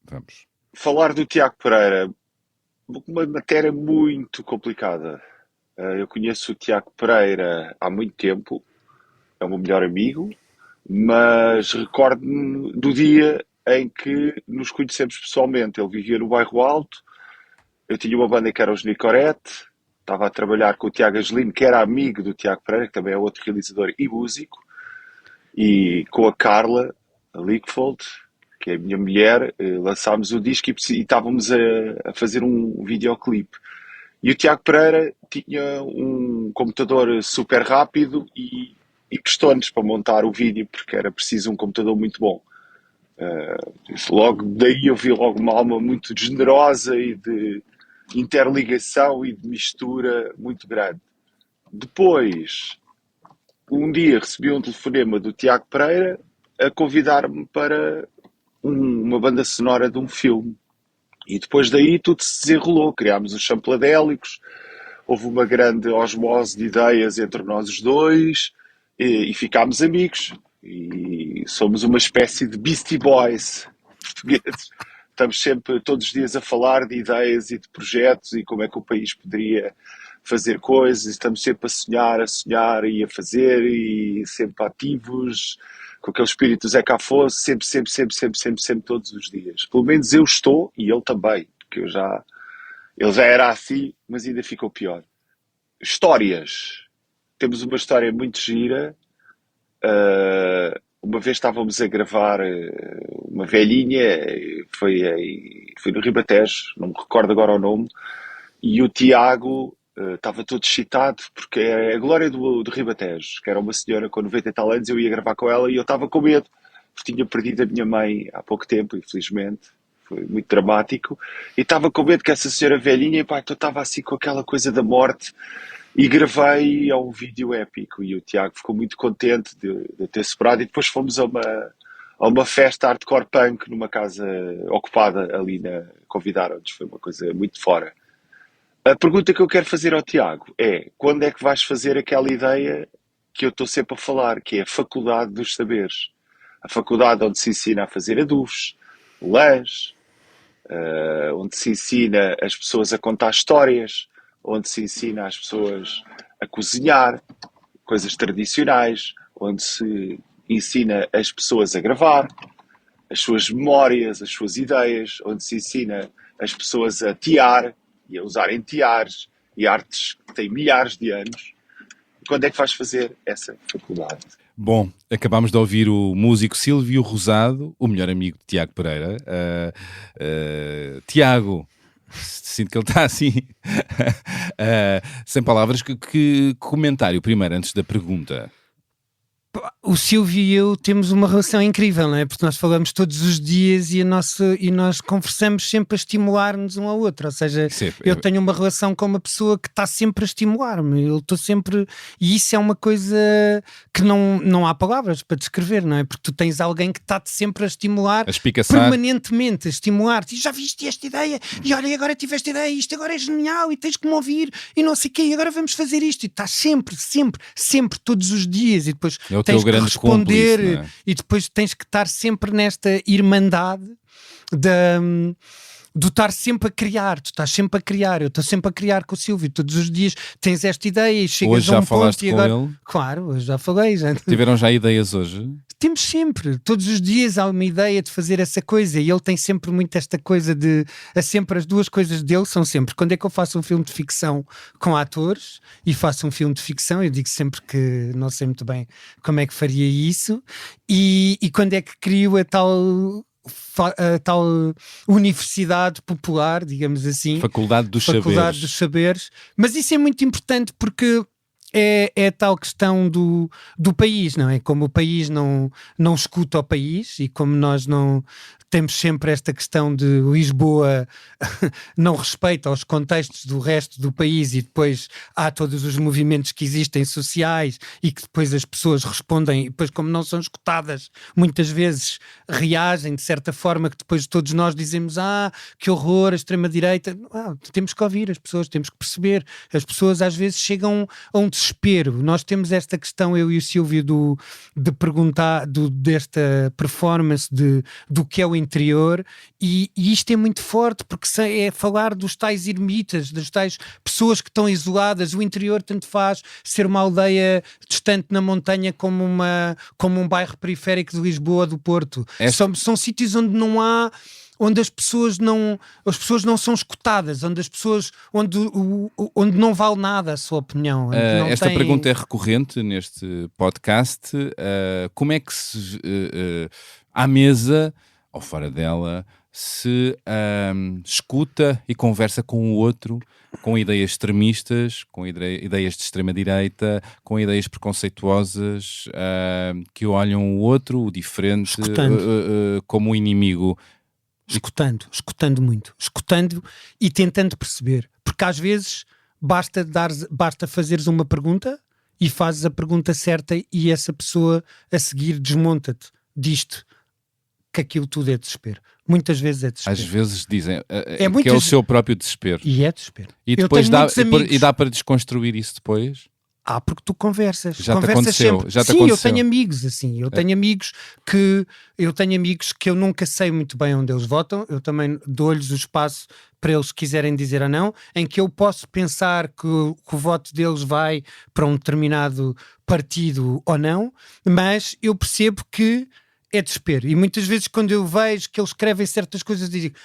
Vamos. Falar do Tiago Pereira, uma matéria muito complicada. Eu conheço o Tiago Pereira há muito tempo, é o meu melhor amigo, mas recordo-me do dia em que nos conhecemos pessoalmente. Ele vivia no Bairro Alto, eu tinha uma banda que era os Nicorette, estava a trabalhar com o Tiago Angelino, que era amigo do Tiago Pereira, que também é outro realizador e músico, e com a Carla, a Lickfold, que é a minha mulher, lançámos o disco e estávamos a fazer um videoclipe. E o Tiago Pereira tinha um computador super rápido e prestou-nos para montar o vídeo, porque era preciso um computador muito bom. Logo daí eu vi logo uma alma muito generosa e de interligação e de mistura muito grande. Depois, um dia recebi um telefonema do Tiago Pereira a convidar-me para uma banda sonora de um filme. E depois daí tudo se desenrolou. Criámos os Champladélicos, houve uma grande osmose de ideias entre nós os dois e ficámos amigos. E somos uma espécie de Beastie Boys portugueses. Estamos sempre, todos os dias, a falar de ideias e de projetos e como é que o país poderia fazer coisas. Estamos sempre a sonhar e a fazer, e sempre ativos, com aquele espírito Zé Afonso, sempre, todos os dias. Pelo menos eu estou, e ele também, porque ele já era assim, mas ainda ficou pior. Histórias. Temos uma história muito gira. Uma vez estávamos a gravar uma velhinha, foi no Ribatejo, não me recordo agora o nome, e o Tiago estava todo excitado porque é a Glória do Ribatejo, que era uma senhora com 90 e tal anos. Eu ia gravar com ela e eu estava com medo, porque tinha perdido a minha mãe há pouco tempo, infelizmente. Foi muito dramático, e estava com medo que essa senhora velhinha, pá, então estava assim com aquela coisa da morte, e gravei um vídeo épico, e o Tiago ficou muito contente de ter superado, e depois fomos a uma festa hardcore punk numa casa ocupada ali convidaram-nos, foi uma coisa muito fora. A pergunta que eu quero fazer ao Tiago é: quando é que vais fazer aquela ideia que eu estou sempre a falar, que é a Faculdade dos Saberes? A faculdade onde se ensina a fazer adufes, lãs, onde se ensina as pessoas a contar histórias, onde se ensina as pessoas a cozinhar coisas tradicionais, onde se ensina as pessoas a gravar as suas memórias, as suas ideias, onde se ensina as pessoas a tear e a usarem teares e artes que têm milhares de anos. Quando é que vais fazer essa faculdade? Bom, acabámos de ouvir o músico Silvio Rosado, o melhor amigo de Tiago Pereira. Tiago, sinto que ele está assim, sem palavras. Que comentário primeiro, antes da pergunta? O Silvio e eu temos uma relação incrível, não é? Porque nós falamos todos os dias e nós conversamos sempre a estimular-nos um ao outro. Ou seja, eu tenho uma relação com uma pessoa que está sempre a estimular-me. Eu estou sempre... E isso é uma coisa que não há palavras para descrever, não é? Porque tu tens alguém que está-te sempre a estimular, permanentemente, a estimular-te. E já viste esta ideia? E olha, agora tive esta ideia, isto agora é genial, e tens que me ouvir, e não sei o quê, e agora vamos fazer isto. E estás sempre, todos os dias. E depois... É o teu grande responder cúmplice, não é? E depois tens que estar sempre nesta irmandade de estar sempre a criar. Tu estás sempre a criar, eu estou sempre a criar com o Silvio todos os dias. Tens esta ideia e chegas hoje a um já falaste ponto e com agora... ele? Claro, hoje já falei. Tiveram já ideias hoje? Temos sempre, todos os dias há uma ideia de fazer essa coisa, e ele tem sempre muito esta coisa de... sempre as duas coisas dele são sempre: quando é que eu faço um filme de ficção com atores e faço um filme de ficção, eu digo sempre que não sei muito bem como é que faria isso, e quando é que crio a tal universidade popular, digamos assim, Faculdade dos Saberes. Mas isso é muito importante porque é a tal questão do país, não é? Como o país não escuta o país, e como nós não temos sempre esta questão de Lisboa não respeita os contextos do resto do país, e depois há todos os movimentos que existem sociais e que depois as pessoas respondem, e depois, como não são escutadas, muitas vezes reagem de certa forma que depois todos nós dizemos: que horror, a extrema-direita. Temos que ouvir as pessoas, temos que perceber. As pessoas às vezes chegam a um desespero. Nós temos esta questão, eu e o Silvio, de perguntar desta performance do que é o interior, e isto é muito forte porque é falar dos tais ermitas, das tais pessoas que estão isoladas. O interior tanto faz ser uma aldeia distante na montanha como um bairro periférico de Lisboa, do Porto. São sítios onde as pessoas não são escutadas, onde não vale nada a sua opinião. Esta pergunta é recorrente neste podcast. Como é que se à mesa ou fora dela se escuta e conversa com o outro, com ideias extremistas, com ideias de extrema-direita, com ideias preconceituosas, que olham o outro, o diferente, como um inimigo? Escutando muito, escutando e tentando perceber, porque às vezes basta fazeres uma pergunta e fazes a pergunta certa, e essa pessoa a seguir desmonta-te disto. que aquilo tudo é desespero. Muitas vezes é desespero. Às vezes dizem que é muitas- o seu próprio desespero. E é desespero. E Eu depois tenho dá, muitos amigos. e dá para desconstruir isso depois? Porque tu conversas. Já te Conversas aconteceu, sempre. já te Sim, eu aconteceu. tenho amigos assim. Eu tenho amigos que eu nunca sei muito bem onde eles votam. Eu também dou-lhes o espaço para eles quiserem dizer ou não, em que eu posso pensar que o voto deles vai para um determinado partido ou não, mas eu percebo que é desespero. E muitas vezes quando eu vejo que eles escrevem certas coisas, digo,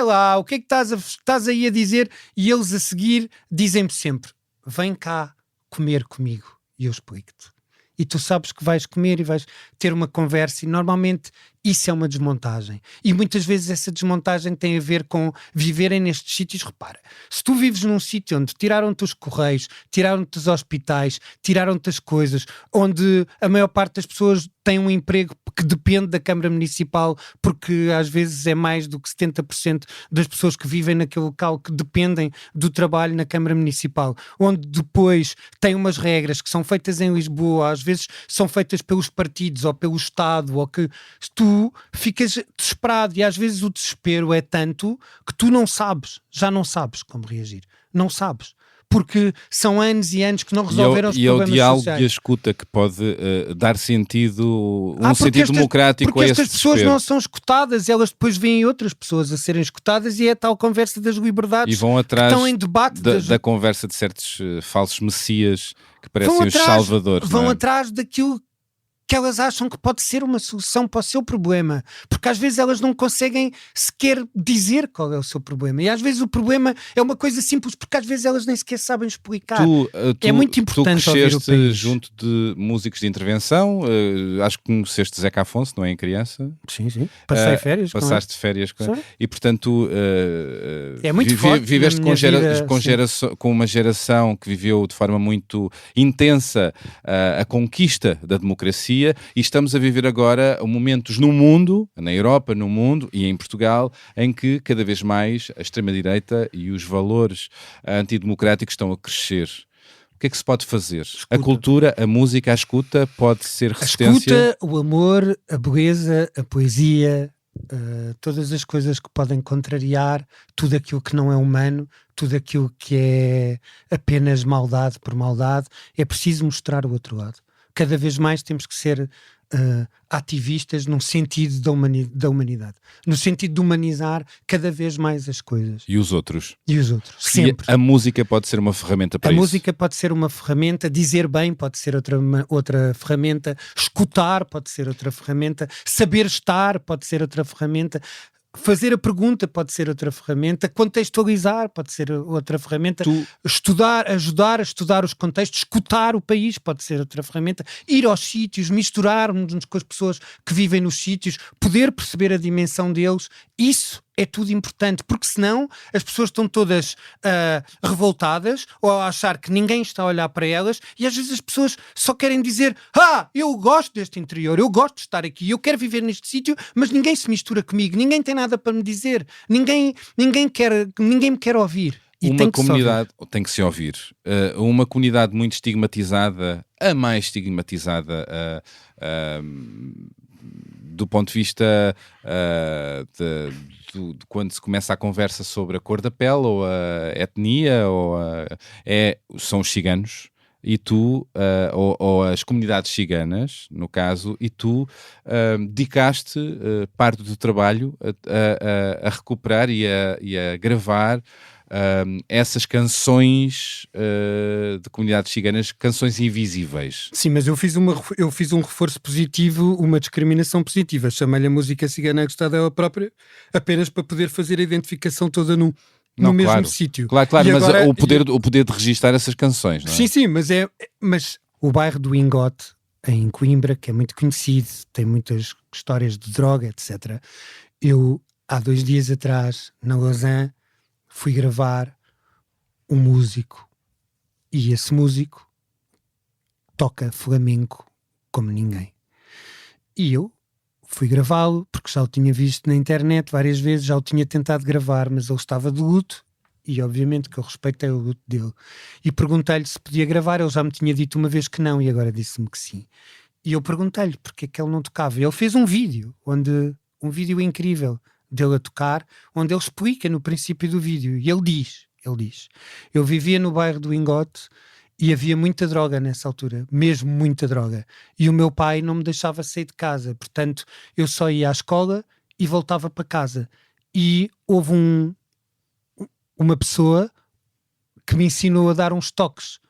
lá, o que é que estás aí a dizer? E eles a seguir dizem-me sempre, vem cá comer comigo e eu explico-te. E tu sabes que vais comer e vais ter uma conversa, e normalmente isso é uma desmontagem. E muitas vezes essa desmontagem tem a ver com viverem nestes sítios. Repara, se tu vives num sítio onde tiraram-te os correios, tiraram-te os hospitais, tiraram-te as coisas, onde a maior parte das pessoas tem um emprego que depende da Câmara Municipal, porque às vezes é mais do que 70% das pessoas que vivem naquele local que dependem do trabalho na Câmara Municipal, onde depois tem umas regras que são feitas em Lisboa, às vezes são feitas pelos partidos ou pelo Estado, ou que tu ficas desesperado, e às vezes o desespero é tanto que tu já não sabes como reagir, não sabes. Porque são anos e anos que não resolveram os E é o problemas diálogo sociais. e a escuta que pode dar sentido, Porque sentido democrático porque a esse estas pessoas desespero. não são escutadas, elas depois veem outras pessoas a serem escutadas, e é a tal conversa das liberdades E vão que atrás estão em debate. da conversa de certos falsos messias que parecem Vão os atrás- salvadores. Vão não é? atrás daquilo que elas acham que pode ser uma solução para o seu problema, porque às vezes elas não conseguem sequer dizer qual é o seu problema, e às vezes o problema é uma coisa simples, porque às vezes elas nem sequer sabem explicar. É muito importante tu ouvir o cresceste país. junto de músicos de intervenção, acho que conheceste Zeca Afonso, não é, em criança? Sim. Passei férias com Passaste férias com Sim. e portanto É muito forte viveste na minha vida, com uma geração que viveu de forma muito intensa a conquista da democracia, e estamos a viver agora momentos no mundo, na Europa, no mundo e em Portugal, em que cada vez mais a extrema-direita e os valores antidemocráticos estão a crescer. O que é que se pode fazer? A cultura, a música, a escuta pode ser A resistência? escuta, o amor, a beleza, a poesia, todas as coisas que podem contrariar tudo aquilo que não é humano, tudo aquilo que é apenas maldade por maldade. É preciso mostrar o outro lado. Cada vez mais temos que ser ativistas no sentido da humanidade, no sentido de humanizar cada vez mais as coisas. E os outros? E os outros, E sempre. a música pode ser uma ferramenta para A isso? música pode ser uma ferramenta, dizer bem pode ser outra ferramenta, escutar pode ser outra ferramenta, saber estar pode ser outra ferramenta, fazer a pergunta pode ser outra ferramenta, contextualizar pode ser outra ferramenta, ajudar a estudar os contextos, escutar o país pode ser outra ferramenta, ir aos sítios, misturar-nos com as pessoas que vivem nos sítios, poder perceber a dimensão deles. Isso é tudo importante, porque senão as pessoas estão todas revoltadas, ou a achar que ninguém está a olhar para elas, e às vezes as pessoas só querem dizer: eu gosto deste interior, eu gosto de estar aqui, eu quero viver neste sítio, mas ninguém se mistura comigo, ninguém tem nada para me dizer, ninguém me quer ouvir. E uma tem que comunidade tem que se ouvir. Uma comunidade muito estigmatizada, a mais estigmatizada do ponto de vista de quando se começa a conversa sobre a cor da pele ou a etnia, são os ciganos. E tu, ou as comunidades ciganas, no caso, e tu dedicaste parte do trabalho a recuperar e a gravar essas canções de comunidades ciganas, canções invisíveis. Sim, mas eu fiz um reforço positivo, uma discriminação positiva. Chamei-lhe a música cigana a gostar dela própria, apenas para poder fazer a identificação toda no mesmo sítio. Claro, E mas agora, o poder de registar essas canções, não é? Sim, mas o bairro do Ingote, em Coimbra, que é muito conhecido, tem muitas histórias de droga, etc. Eu, há 2 dias atrás, na Lausanne, fui gravar um músico, e esse músico toca flamenco como ninguém. E eu fui gravá-lo, porque já o tinha visto na internet várias vezes, já o tinha tentado gravar, mas ele estava de luto, e obviamente que eu respeitei o luto dele. E perguntei-lhe se podia gravar, ele já me tinha dito uma vez que não, e agora disse-me que sim. E eu perguntei-lhe porque é que ele não tocava. Ele fez um vídeo onde um vídeo incrível dele a tocar, onde ele explica no princípio do vídeo, e ele diz, eu vivia no bairro do Ingote e havia muita droga nessa altura, mesmo muita droga, e o meu pai não me deixava sair de casa, portanto eu só ia à escola e voltava para casa, e houve uma pessoa que me ensinou a dar uns toques,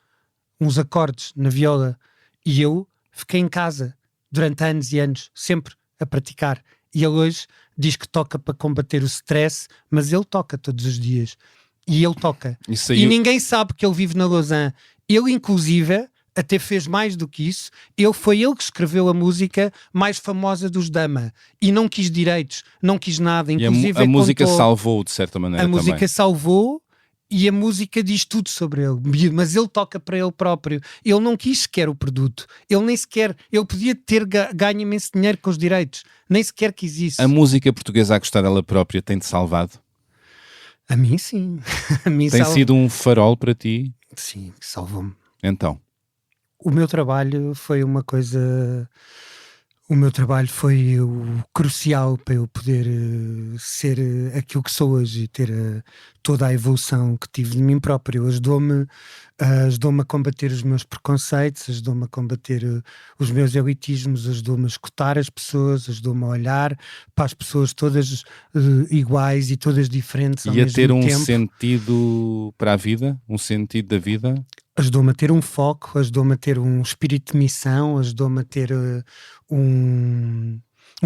uns acordes na viola, e eu fiquei em casa durante anos e anos, sempre a praticar. E ele hoje diz que toca para combater o stress, mas ele toca todos os dias. E ele toca. E ninguém sabe que ele vive na Lausanne. Ele, inclusive, até fez mais do que isso. Foi ele que escreveu a música mais famosa dos Dama. E não quis direitos, não quis nada. Inclusive, a música salvou, de certa maneira, também. A música salvou. E a música diz tudo sobre ele, mas ele toca para ele próprio. Ele não quis sequer o produto, ele nem sequer, ele podia ter ganho imenso dinheiro com os direitos, nem sequer quis isso. A música portuguesa a gostar dela própria tem-te salvado? A mim sim. A mim tem sido um farol para ti? Sim, salvou-me. Então? O meu trabalho foi uma coisa... O meu trabalho foi o crucial para eu poder ser aquilo que sou hoje e ter toda a evolução que tive de mim próprio. Ajudou-me a combater os meus preconceitos, ajudou-me a combater os meus elitismos, ajudou-me a escutar as pessoas, ajudou-me a olhar para as pessoas todas iguais e todas diferentes ao mesmo tempo. E a ter um sentido para a vida? Um sentido da vida? Ajudou-me a ter um foco, ajudou-me a ter um espírito de missão, ajudou-me a ter um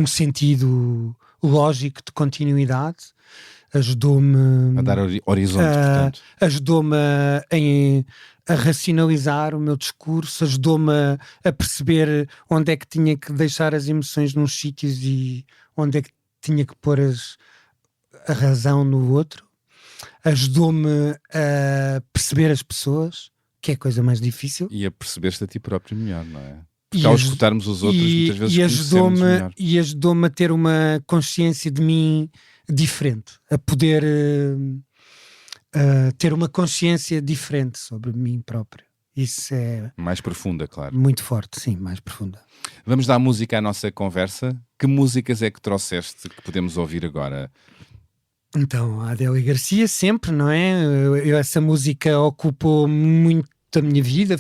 sentido lógico de continuidade, ajudou-me a dar horizonte, portanto. Ajudou-me a racionalizar o meu discurso, ajudou-me a perceber onde é que tinha que deixar as emoções nos sítios e onde é que tinha que pôr a razão no outro, ajudou-me a perceber as pessoas, que é a coisa mais difícil. E a perceber-te a ti próprio melhor, não é? Porque ao escutarmos os outros, muitas vezes conhecemos melhor. E ajudou-me a ter uma consciência de mim diferente, a poder ter uma consciência diferente sobre mim próprio. Isso é... mais profunda, claro. Muito forte, sim, mais profunda. Vamos dar música à nossa conversa. Que músicas é que trouxeste que podemos ouvir agora? Então, a Adélia Garcia sempre, não é? Essa música ocupou muito da minha vida,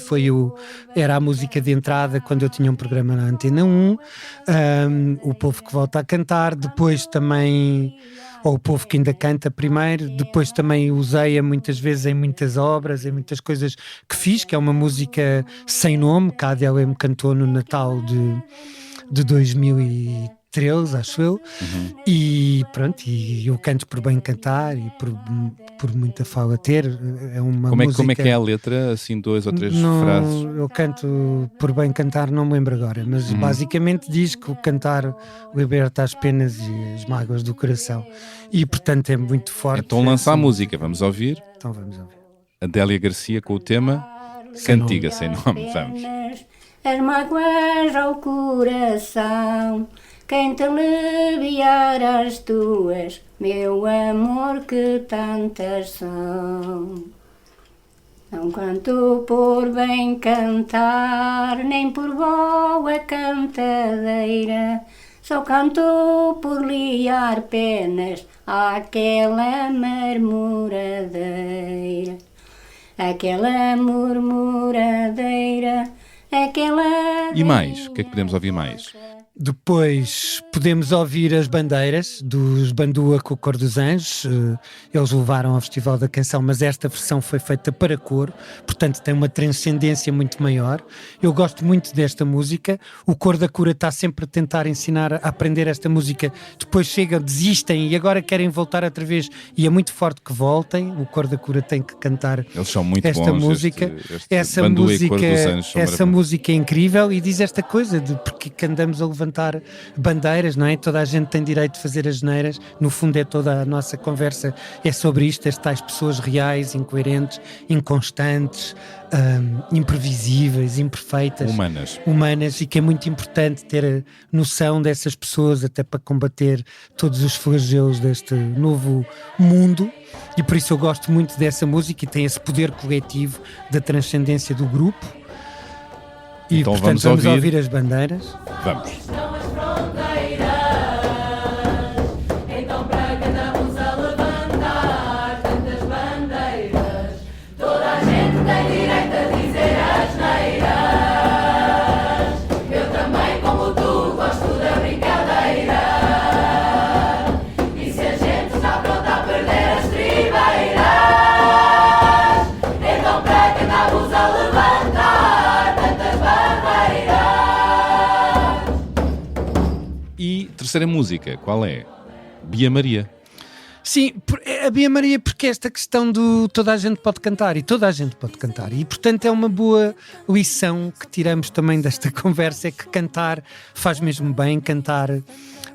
era a música de entrada quando eu tinha um programa na Antena 1, O Povo que Volta a Cantar, depois também, ou O Povo que Ainda Canta primeiro, depois também usei-a muitas vezes em muitas obras, em muitas coisas que fiz, que é uma música sem nome, que a Adélia me cantou no Natal de 2013, acho eu, e pronto, e eu canto por bem cantar e por muita fala ter. É uma música... Como é que é a letra? Assim, 2 ou 3 frases? Eu canto por bem cantar, não me lembro agora, mas basicamente diz que o cantar liberta as penas e as mágoas do coração, e portanto é muito forte. Então lança a música, vamos ouvir? Então vamos ouvir. Adélia Garcia com o tema Cantiga Sem Nome. Vamos. As mágoas ao coração, quem te aliviar as tuas, meu amor, que tantas são. Não canto por bem cantar, nem por boa cantadeira, só canto por liar penas àquela murmuradeira. Aquela murmuradeira, aquela... E mais? O que é que podemos ouvir mais? Depois podemos ouvir as bandeiras dos Bandua com o Cor dos Anjos. Eles levaram ao Festival da Canção, mas esta versão foi feita para coro, portanto tem uma transcendência muito maior. Eu gosto muito desta música. O Cor da Cura está sempre a tentar ensinar a aprender esta música, depois chegam, desistem e agora querem voltar outra vez, e é muito forte que voltem. O Cor da Cura tem que cantar. Eles são muito esta bons, música. Essa música é incrível, e diz esta coisa de porque que andamos a levantar bandeiras, não é? Toda a gente tem direito de fazer as neiras. No fundo é toda a nossa conversa é sobre isto, as tais pessoas reais, incoerentes, inconstantes, imprevisíveis, imperfeitas, humanas, e que é muito importante ter a noção dessas pessoas até para combater todos os flagelos deste novo mundo. E por isso eu gosto muito dessa música, e tem esse poder coletivo da transcendência do grupo. E então portanto vamos ouvir as bandeiras. Vamos. São as fronteiras terceira música, qual é? Bia Maria. Sim, a Bia Maria, porque esta questão do toda a gente pode cantar e toda a gente pode cantar, e portanto é uma boa lição que tiramos também desta conversa, é que cantar faz mesmo bem, cantar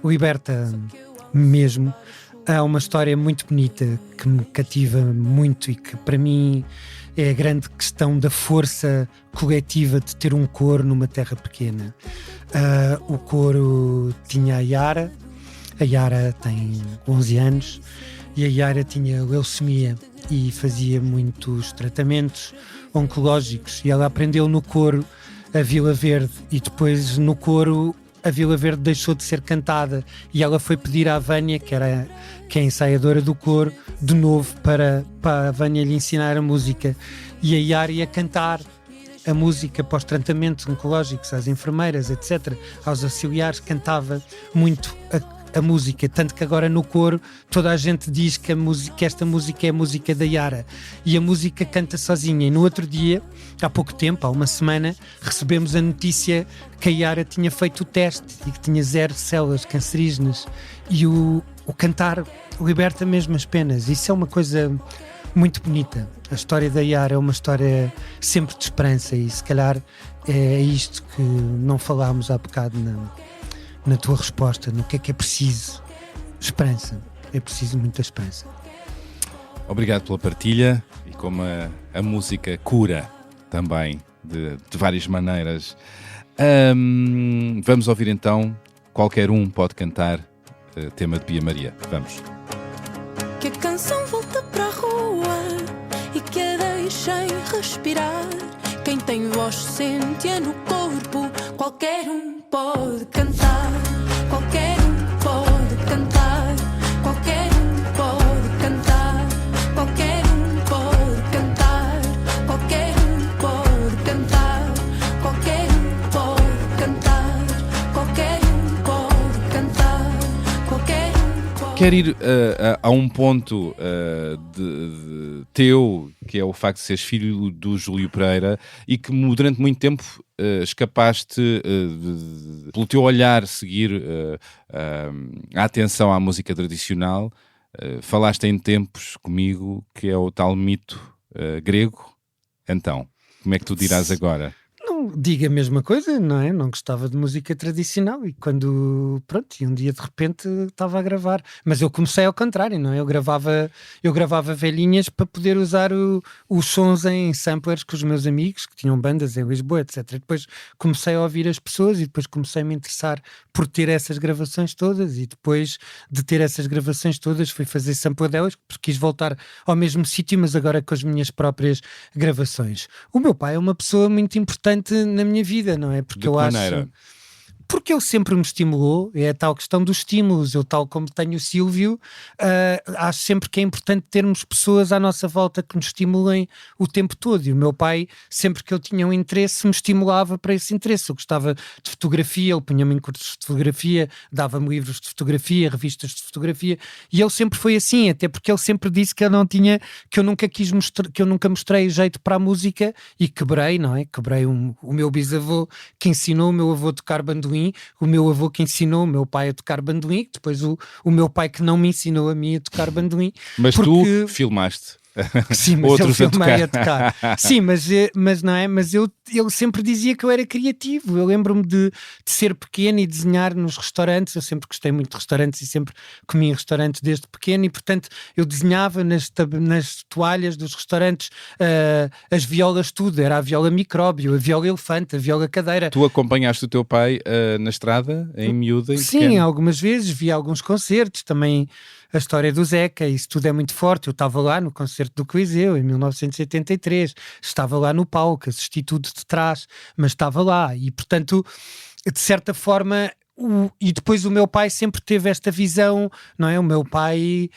liberta mesmo. Há uma história muito bonita que me cativa muito e que para mim é a grande questão da força coletiva de ter um coro numa terra pequena. O coro tinha a Yara tem 11 anos e a Yara tinha leucemia e fazia muitos tratamentos oncológicos, e ela aprendeu no coro a Vila Verde, e depois no coro a Vila Verde deixou de ser cantada e ela foi pedir à Vânia, que é a ensaiadora do coro, de novo para a Vânia lhe ensinar a música, e a Yara ia cantar a música para os tratamentos oncológicos, às enfermeiras, etc., aos auxiliares, cantava muito a música, tanto que agora no coro toda a gente diz que esta música é a música da Yara, e a música canta sozinha. E no outro dia, há pouco tempo, há uma semana, recebemos a notícia que a Yara tinha feito o teste e que tinha 0 células cancerígenas, e o cantar liberta mesmo as penas. Isso é uma coisa muito bonita. A história da Yara é uma história sempre de esperança, e se calhar é isto que não falámos há bocado na tua resposta, no que é preciso. Esperança. É preciso muita esperança. Obrigado pela partilha, e como a música cura também de várias maneiras. Vamos ouvir então Qualquer Um Pode Cantar, tema de Bia Maria. Vamos. Que a canção volta para a rua e que a deixem respirar. Quem tem voz sente-a no corpo. Qualquer um pode cantar. Qualquer um pode cantar. Qualquer um pode cantar. Qualquer um pode cantar. Qualquer um pode cantar. Qualquer um pode cantar. Qualquer um pode cantar. Qualquer um pode. Quero ir a um ponto teu, que é o facto de seres filho do Júlio Pereira, e que durante muito tempo escapaste, pelo teu olhar, seguir a atenção à música tradicional. Falaste em tempos comigo que é o tal mito grego. Então, como é que tu dirás agora? Não digo a mesma coisa, não é? Não gostava de música tradicional, e quando, pronto, e um dia de repente estava a gravar, mas eu comecei ao contrário, não é? Eu gravava velhinhas para poder usar os sons em samplers com os meus amigos que tinham bandas em Lisboa, etc. Depois comecei a ouvir as pessoas e depois comecei a me interessar por ter essas gravações todas, e depois de ter essas gravações todas fui fazer sampler delas, porque quis voltar ao mesmo sítio, mas agora com as minhas próprias gravações. O meu pai é uma pessoa muito importante na minha vida, não é? Porque eu acho... Porque ele sempre me estimulou, é a tal questão dos estímulos. Eu, tal como tenho o Sílvio, acho sempre que é importante termos pessoas à nossa volta que nos estimulem o tempo todo. E o meu pai, sempre que eu tinha um interesse, me estimulava para esse interesse. Eu gostava de fotografia, ele punha-me em cursos de fotografia, dava-me livros de fotografia, revistas de fotografia, e ele sempre foi assim, até porque ele sempre disse que eu não tinha, que eu nunca quis mostrar, que eu nunca mostrei jeito para a música, e quebrei, não é? Quebrei o meu bisavô que ensinou o meu avô a tocar bandolim, o meu avô que ensinou o meu pai a tocar bandolim, depois o meu pai que não me ensinou a mim a tocar bandolim. Mas porque... tu filmaste. Sim, mas outros eu filmei a tocar. Sim, mas não é? Mas ele sempre dizia que eu era criativo. Eu lembro-me de ser pequeno e desenhar nos restaurantes. Eu sempre gostei muito de restaurantes e sempre comi em restaurantes desde pequeno, e portanto eu desenhava nas toalhas dos restaurantes as violas, tudo. Era a viola micróbio, a viola elefante, a viola cadeira. Tu acompanhaste o teu pai na estrada, em miúda? Sim, pequeno? algumas vezes vi alguns concertos também. A história do Zeca, isso tudo é muito forte. Eu estava lá no concerto do Coliseu em 1983, estava lá no palco, assisti tudo de trás, mas estava lá, e portanto, de certa forma, e depois o meu pai sempre teve esta visão, não é? O meu pai,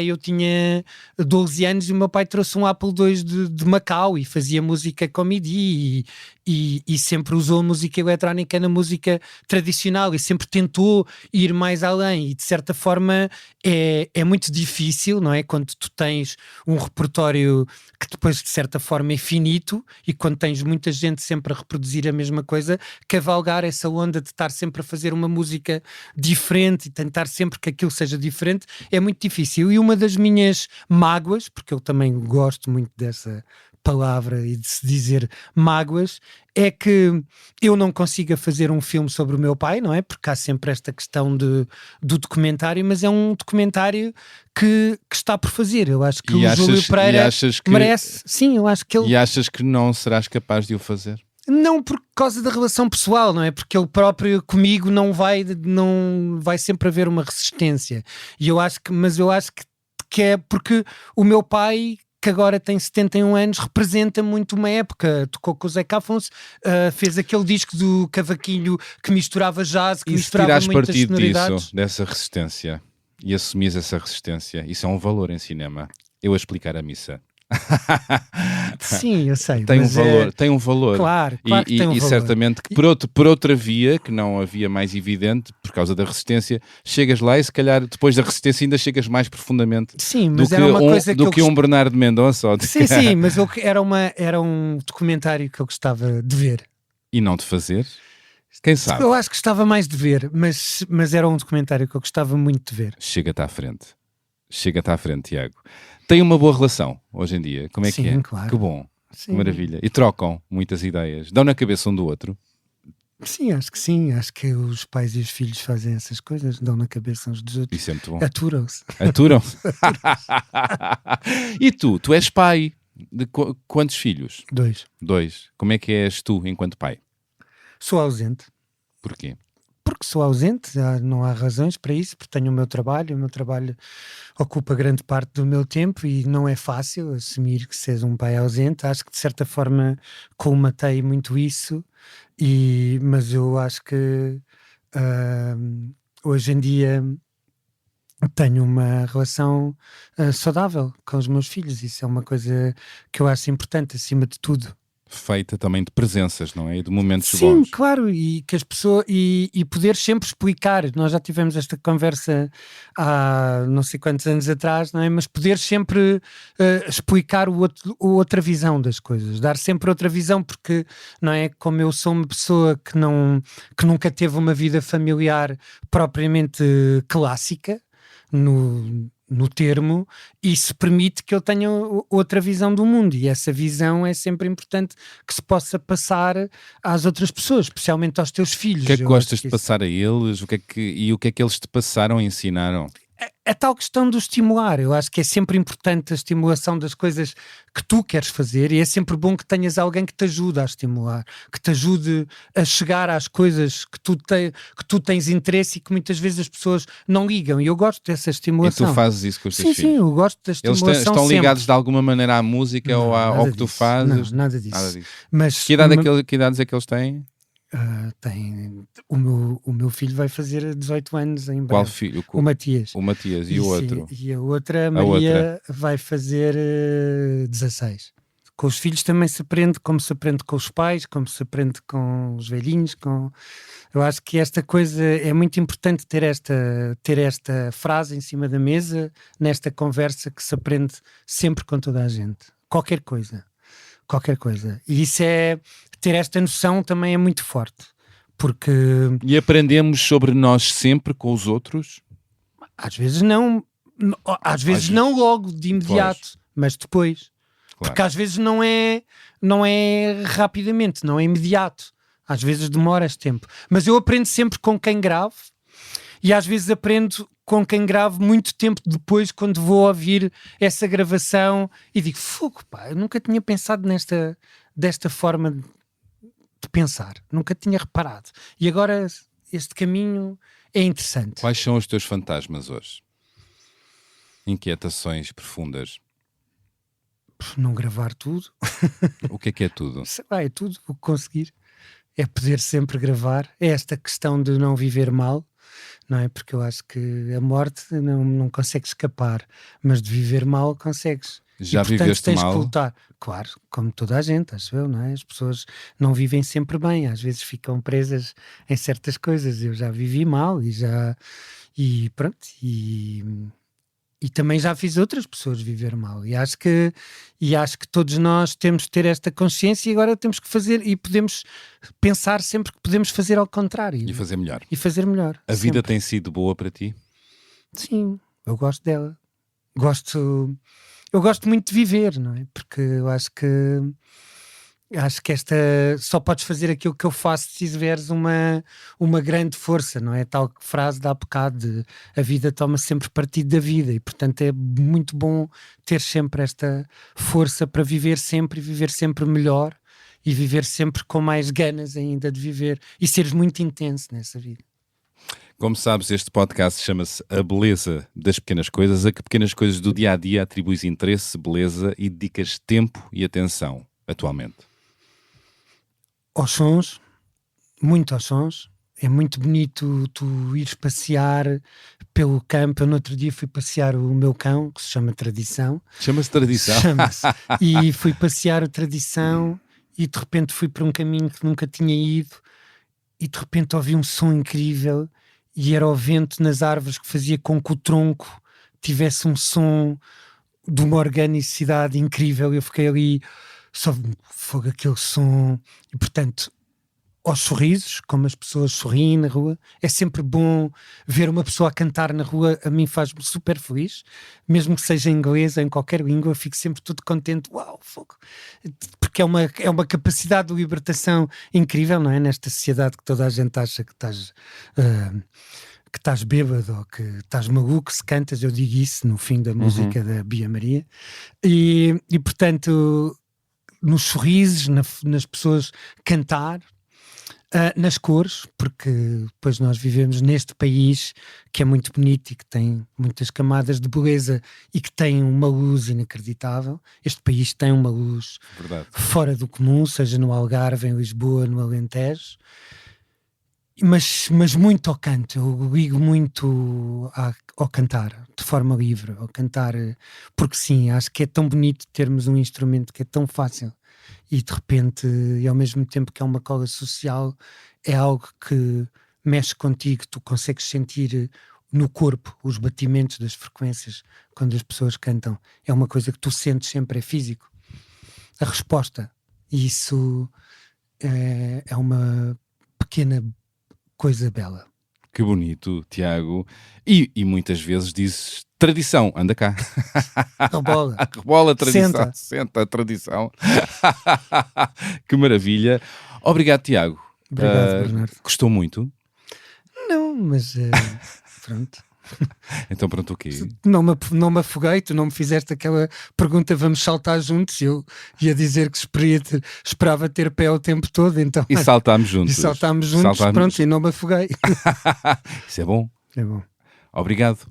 eu tinha 12 anos e o meu pai trouxe um Apple II de Macau e fazia música comedy, e sempre usou a música eletrónica na música tradicional e sempre tentou ir mais além, e de certa forma é muito difícil, não é? Quando tu tens um repertório que depois de certa forma é finito, e quando tens muita gente sempre a reproduzir a mesma coisa, cavalgar essa onda de estar sempre a fazer uma música diferente e tentar sempre que aquilo seja diferente é muito difícil. E uma das minhas mágoas, porque eu também gosto muito dessa palavra e de se dizer mágoas, é que eu não consiga fazer um filme sobre o meu pai, não é? Porque há sempre esta questão do documentário, mas é um documentário que está por fazer. Eu acho que o Júlio Pereira merece. Sim, eu acho que ele... E achas que não serás capaz de o fazer? Não por causa da relação pessoal, não é? Porque ele próprio comigo não vai sempre haver uma resistência. E eu acho que é porque o meu pai, que agora tem 71 anos, representa muito uma época. Tocou com o Zeca Afonso, fez aquele disco do cavaquinho que misturava jazz, que e misturava se muitas partido sonoridades. disso, dessa resistência, e assumis essa resistência, isso é um valor em cinema. Eu a explicar a missa. Sim, eu sei. Tem um mas valor, tem um valor. Claro que tem um e valor. certamente que por outra via, que não havia mais evidente, por causa da resistência, chegas lá e se calhar depois da resistência ainda chegas mais profundamente. Sim, mas era uma coisa do que um Bernardo Mendonça. Sim, mas era um documentário que eu gostava de ver. E não de fazer? Quem sabe? Eu acho que gostava mais de ver, mas era um documentário que eu gostava muito de ver. Chega-te à frente. Chega-te à frente, Tiago. Tem uma boa relação hoje em dia. Como é que é? Claro. Que bom. Sim. Que maravilha. E trocam muitas ideias. Dão na cabeça um do outro. Sim, acho que sim. Acho que os pais e os filhos fazem essas coisas, dão na cabeça uns dos outros. Isso é muito bom. Aturam-se. Aturam? E tu és pai de quantos filhos? 2. 2. Como é que és tu enquanto pai? Sou ausente. Porquê? Porque sou ausente, não há razões para isso, porque tenho o meu trabalho ocupa grande parte do meu tempo e não é fácil assumir que seres um pai ausente. Acho que de certa forma colmatei muito isso, mas eu acho que hoje em dia tenho uma relação saudável com os meus filhos. Isso é uma coisa que eu acho importante acima de tudo. Feita também de presenças, não é? E de momentos Sim, bons. claro, e que as pessoas e poder sempre explicar. Nós já tivemos esta conversa há não sei quantos anos atrás, não é? Mas poder sempre explicar outra visão das coisas, dar sempre outra visão, porque não é, como eu sou uma pessoa que nunca teve uma vida familiar propriamente clássica no termo, isso permite que eu tenha outra visão do mundo, e essa visão é sempre importante que se possa passar às outras pessoas, especialmente aos teus filhos. O que é que gostas de passar a eles? O que é que eles te passaram e ensinaram? A tal questão do estimular, eu acho que é sempre importante a estimulação das coisas que tu queres fazer, e é sempre bom que tenhas alguém que te ajude a estimular, que te ajude a chegar às coisas que tu tens interesse e que muitas vezes as pessoas não ligam, e eu gosto dessa estimulação. E tu fazes isso com os teus filhos? Sim, eu gosto da estimulação. Eles estão sempre ligados de alguma maneira à música ou ao que tu fazes? Não, nada disso. Nada disso. Mas Que idades é que eles têm? O meu filho vai fazer 18 anos em breve. Qual filho? O Matias. O Matias e o outro? E a outra, a Maria, vai fazer 16. Com os filhos também se aprende como se aprende com os pais, como se aprende com os velhinhos. Eu acho que esta coisa é muito importante, ter esta frase em cima da mesa, nesta conversa, que se aprende sempre com toda a gente. Qualquer coisa. E isso ter esta noção também é muito forte, porque... E aprendemos sobre nós sempre com os outros? Às vezes não logo de imediato, mas depois. Claro. Porque às vezes não é rapidamente, não é imediato. Às vezes demora este tempo. Mas eu aprendo sempre com quem gravo, e às vezes aprendo com quem gravo muito tempo depois, quando vou ouvir essa gravação e digo, fogo, pá, eu nunca tinha pensado desta forma de pensar, nunca tinha reparado. E agora este caminho é interessante. Quais são os teus fantasmas hoje? Inquietações profundas? Não gravar tudo. O que é tudo? É tudo o que conseguir. É poder sempre gravar. É esta questão de não viver mal. Não é? Porque eu acho que a morte não consegues escapar, mas de viver mal consegues. Já e, portanto, viveste tens mal? que lutar. Claro, como toda a gente, acho eu, não é? As pessoas não vivem sempre bem, às vezes ficam presas em certas coisas. Eu já vivi mal e pronto, e também já fiz outras pessoas viver mal. E acho que todos nós temos que ter esta consciência e agora temos que fazer e podemos pensar sempre que podemos fazer ao contrário. E fazer melhor. E fazer melhor. A vida sempre. tem sido boa para ti? Sim, eu gosto dela. Eu gosto muito de viver, não é? Porque eu acho que esta só podes fazer aquilo que eu faço se tiveres uma grande força, não é? Tal frase de há bocado de a vida toma sempre partido da vida e portanto é muito bom ter sempre esta força para viver sempre e viver sempre melhor e viver sempre com mais ganas ainda de viver e seres muito intenso nessa vida. Como sabes, este podcast chama-se A Beleza das Pequenas Coisas. A que pequenas coisas do dia-a-dia atribuis interesse, beleza e dedicas tempo e atenção atualmente? Aos sons, muito aos sons. É muito bonito tu ires passear pelo campo. Eu no outro dia fui passear o meu cão, que se chama Tradição. Chama-se Tradição? Chama-se. E fui passear a Tradição e de repente fui para um caminho que nunca tinha ido e de repente ouvi um som incrível e era o vento nas árvores que fazia com que o tronco tivesse um som de uma organicidade incrível. Eu fiquei ali, só fogo aquele som e portanto aos sorrisos, como as pessoas sorriem na rua, é sempre bom ver uma pessoa a cantar na rua, a mim faz-me super feliz, mesmo que seja em inglês ou em qualquer língua, eu fico sempre tudo contente, uau, fogo, porque é uma capacidade de libertação incrível, não é? Nesta sociedade que toda a gente acha que estás bêbado ou que estás maluco se cantas, eu digo isso no fim da música da Bia Maria, e portanto nos sorrisos, nas pessoas cantar, nas cores, porque depois nós vivemos neste país que é muito bonito e que tem muitas camadas de beleza e que tem uma luz inacreditável. Este país tem uma luz fora do comum, seja no Algarve, em Lisboa, no Alentejo, mas muito ao canto. Eu ligo muito ao cantar, de forma livre, ao cantar, porque sim, acho que é tão bonito termos um instrumento que é tão fácil e de repente, e ao mesmo tempo que é uma cola social, é algo que mexe contigo, tu consegues sentir no corpo os batimentos das frequências quando as pessoas cantam. É uma coisa que tu sentes sempre, é físico. A resposta, e isso é uma pequena coisa bela. Que bonito, Tiago. E muitas vezes dizes tradição, anda cá. Rebola. Rebola, tradição. Senta a tradição. Que maravilha. Obrigado, Tiago. Obrigado, Bernardo. Gostou muito? Não, mas pronto. Então pronto, o quê? Não me afoguei, tu não me fizeste aquela pergunta, vamos saltar juntos, eu ia dizer que esperava ter pé o tempo todo, então... E saltámos juntos. Pronto, e não me afoguei. Isso é bom. É bom. Obrigado.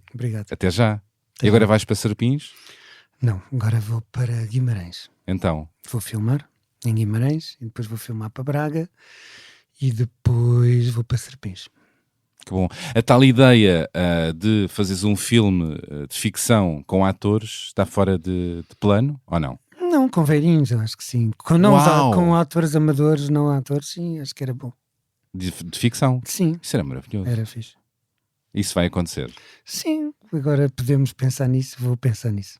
Até já. E agora vais para Serpins? Não, agora vou para Guimarães. Então? Vou filmar em Guimarães, e depois vou filmar para Braga, e depois vou para Serpins. Que bom. A tal ideia de fazeres um filme de ficção com atores está fora de plano, ou não? Não, com velhinhos, eu acho que sim. Com atores amadores, não atores, sim, acho que era bom. De ficção? Sim. Isso era maravilhoso. Era fixe. Isso vai acontecer? Sim, agora podemos pensar nisso, vou pensar nisso.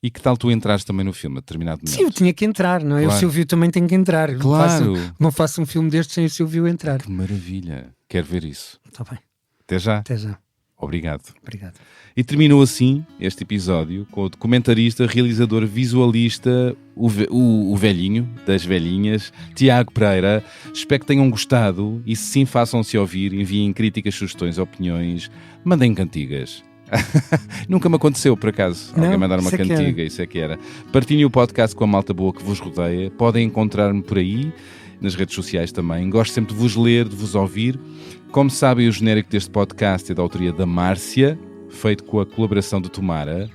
E que tal tu entrares também no filme a determinado momento? Sim, eu tinha que entrar, não é? Claro. O Silvio também tem que entrar. Claro. Não faço um filme destes sem o Silvio entrar. Que maravilha. Quero ver isso. Está bem. Até já. Até já. Obrigado. Obrigado. E terminou assim este episódio com o documentarista, realizador, visualista, o velhinho das velhinhas, Tiago Pereira. Espero que tenham gostado e se sim, façam-se ouvir, enviem críticas, sugestões, opiniões, mandem cantigas. Nunca me aconteceu, por acaso, alguém mandar uma cantiga, isso é que era. Partilhem o podcast com a malta boa que vos rodeia. Podem encontrar-me por aí, nas redes sociais também. Gosto sempre de vos ler, de vos ouvir. Como sabem, o genérico deste podcast é da autoria da Márcia, feito com a colaboração de Tomara.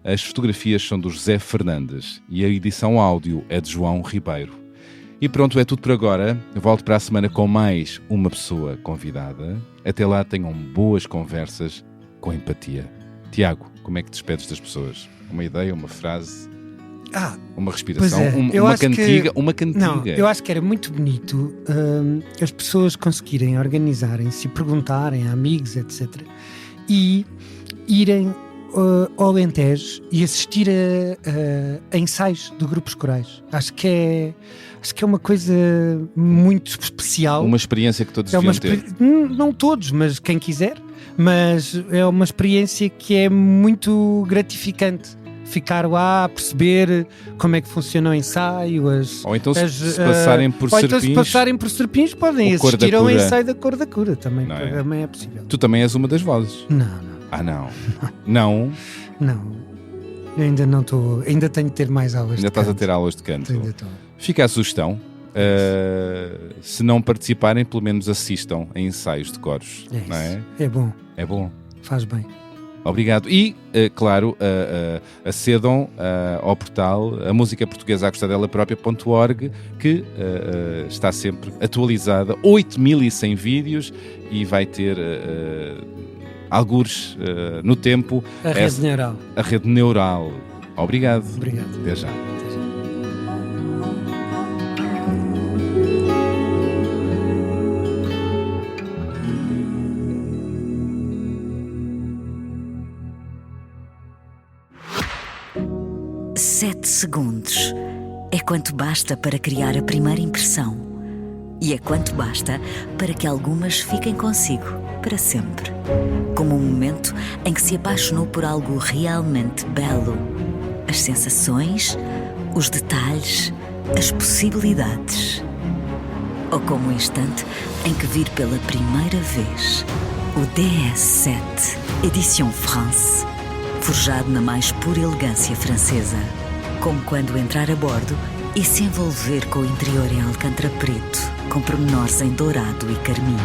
As fotografias são do José Fernandes e a edição áudio é de João Ribeiro. E pronto, é tudo por agora. Eu volto para a semana com mais uma pessoa convidada. Até lá, tenham boas conversas com empatia. Tiago, como é que te despedes das pessoas? Uma ideia, uma frase? Uma respiração, Pois é, eu uma acho que- cantiga, uma cantiga. Não, eu acho que era muito bonito as pessoas conseguirem organizarem-se e perguntarem a amigos, etc. E irem ao Alentejo e assistir a ensaios de grupos corais. Acho que é uma coisa muito especial. Uma experiência que todos É uma deviam ter. Não todos, mas quem quiser. Mas é uma experiência que é muito gratificante. Ficar lá a perceber como é que funciona o ensaio. Ou então se passarem por ou então se Serpins, passarem por Serpins, podem o Cor da assistir ao Cura. ensaio da Cor da Cura. Também, Não é? também é possível. tu também és uma das vozes. Não. Ah, não. Não? Eu ainda não estou. Ainda tenho de ter mais aulas. Ainda de estás a canto. ter aulas de canto. Ainda estou. Fica a sugestão. Se não participarem, pelo menos assistam a ensaios de coros. É isso. Não é? É bom, É bom. faz bem. Obrigado. E, claro, acedam ao portal a música portuguesa à custa dela própria.org, que está sempre atualizada, 8.100 vídeos, e vai ter algures no tempo A rede neural. a rede neural. Obrigado. Obrigado. Até já. Até já. 7 segundos é quanto basta para criar a primeira impressão. E é quanto basta para que algumas fiquem consigo para sempre. Como um momento em que se apaixonou por algo realmente belo. As sensações, os detalhes, as possibilidades. Ou como o instante em que vir pela primeira vez o DS7 Edition France, forjado na mais pura elegância francesa. Como quando entrar a bordo e se envolver com o interior em alcântara preto, com pormenores em dourado e carmim.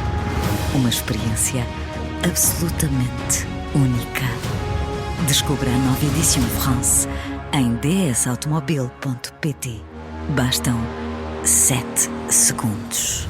Uma experiência absolutamente única. Descubra a nova Edition France em dsautomobile.pt. Bastam 7 segundos.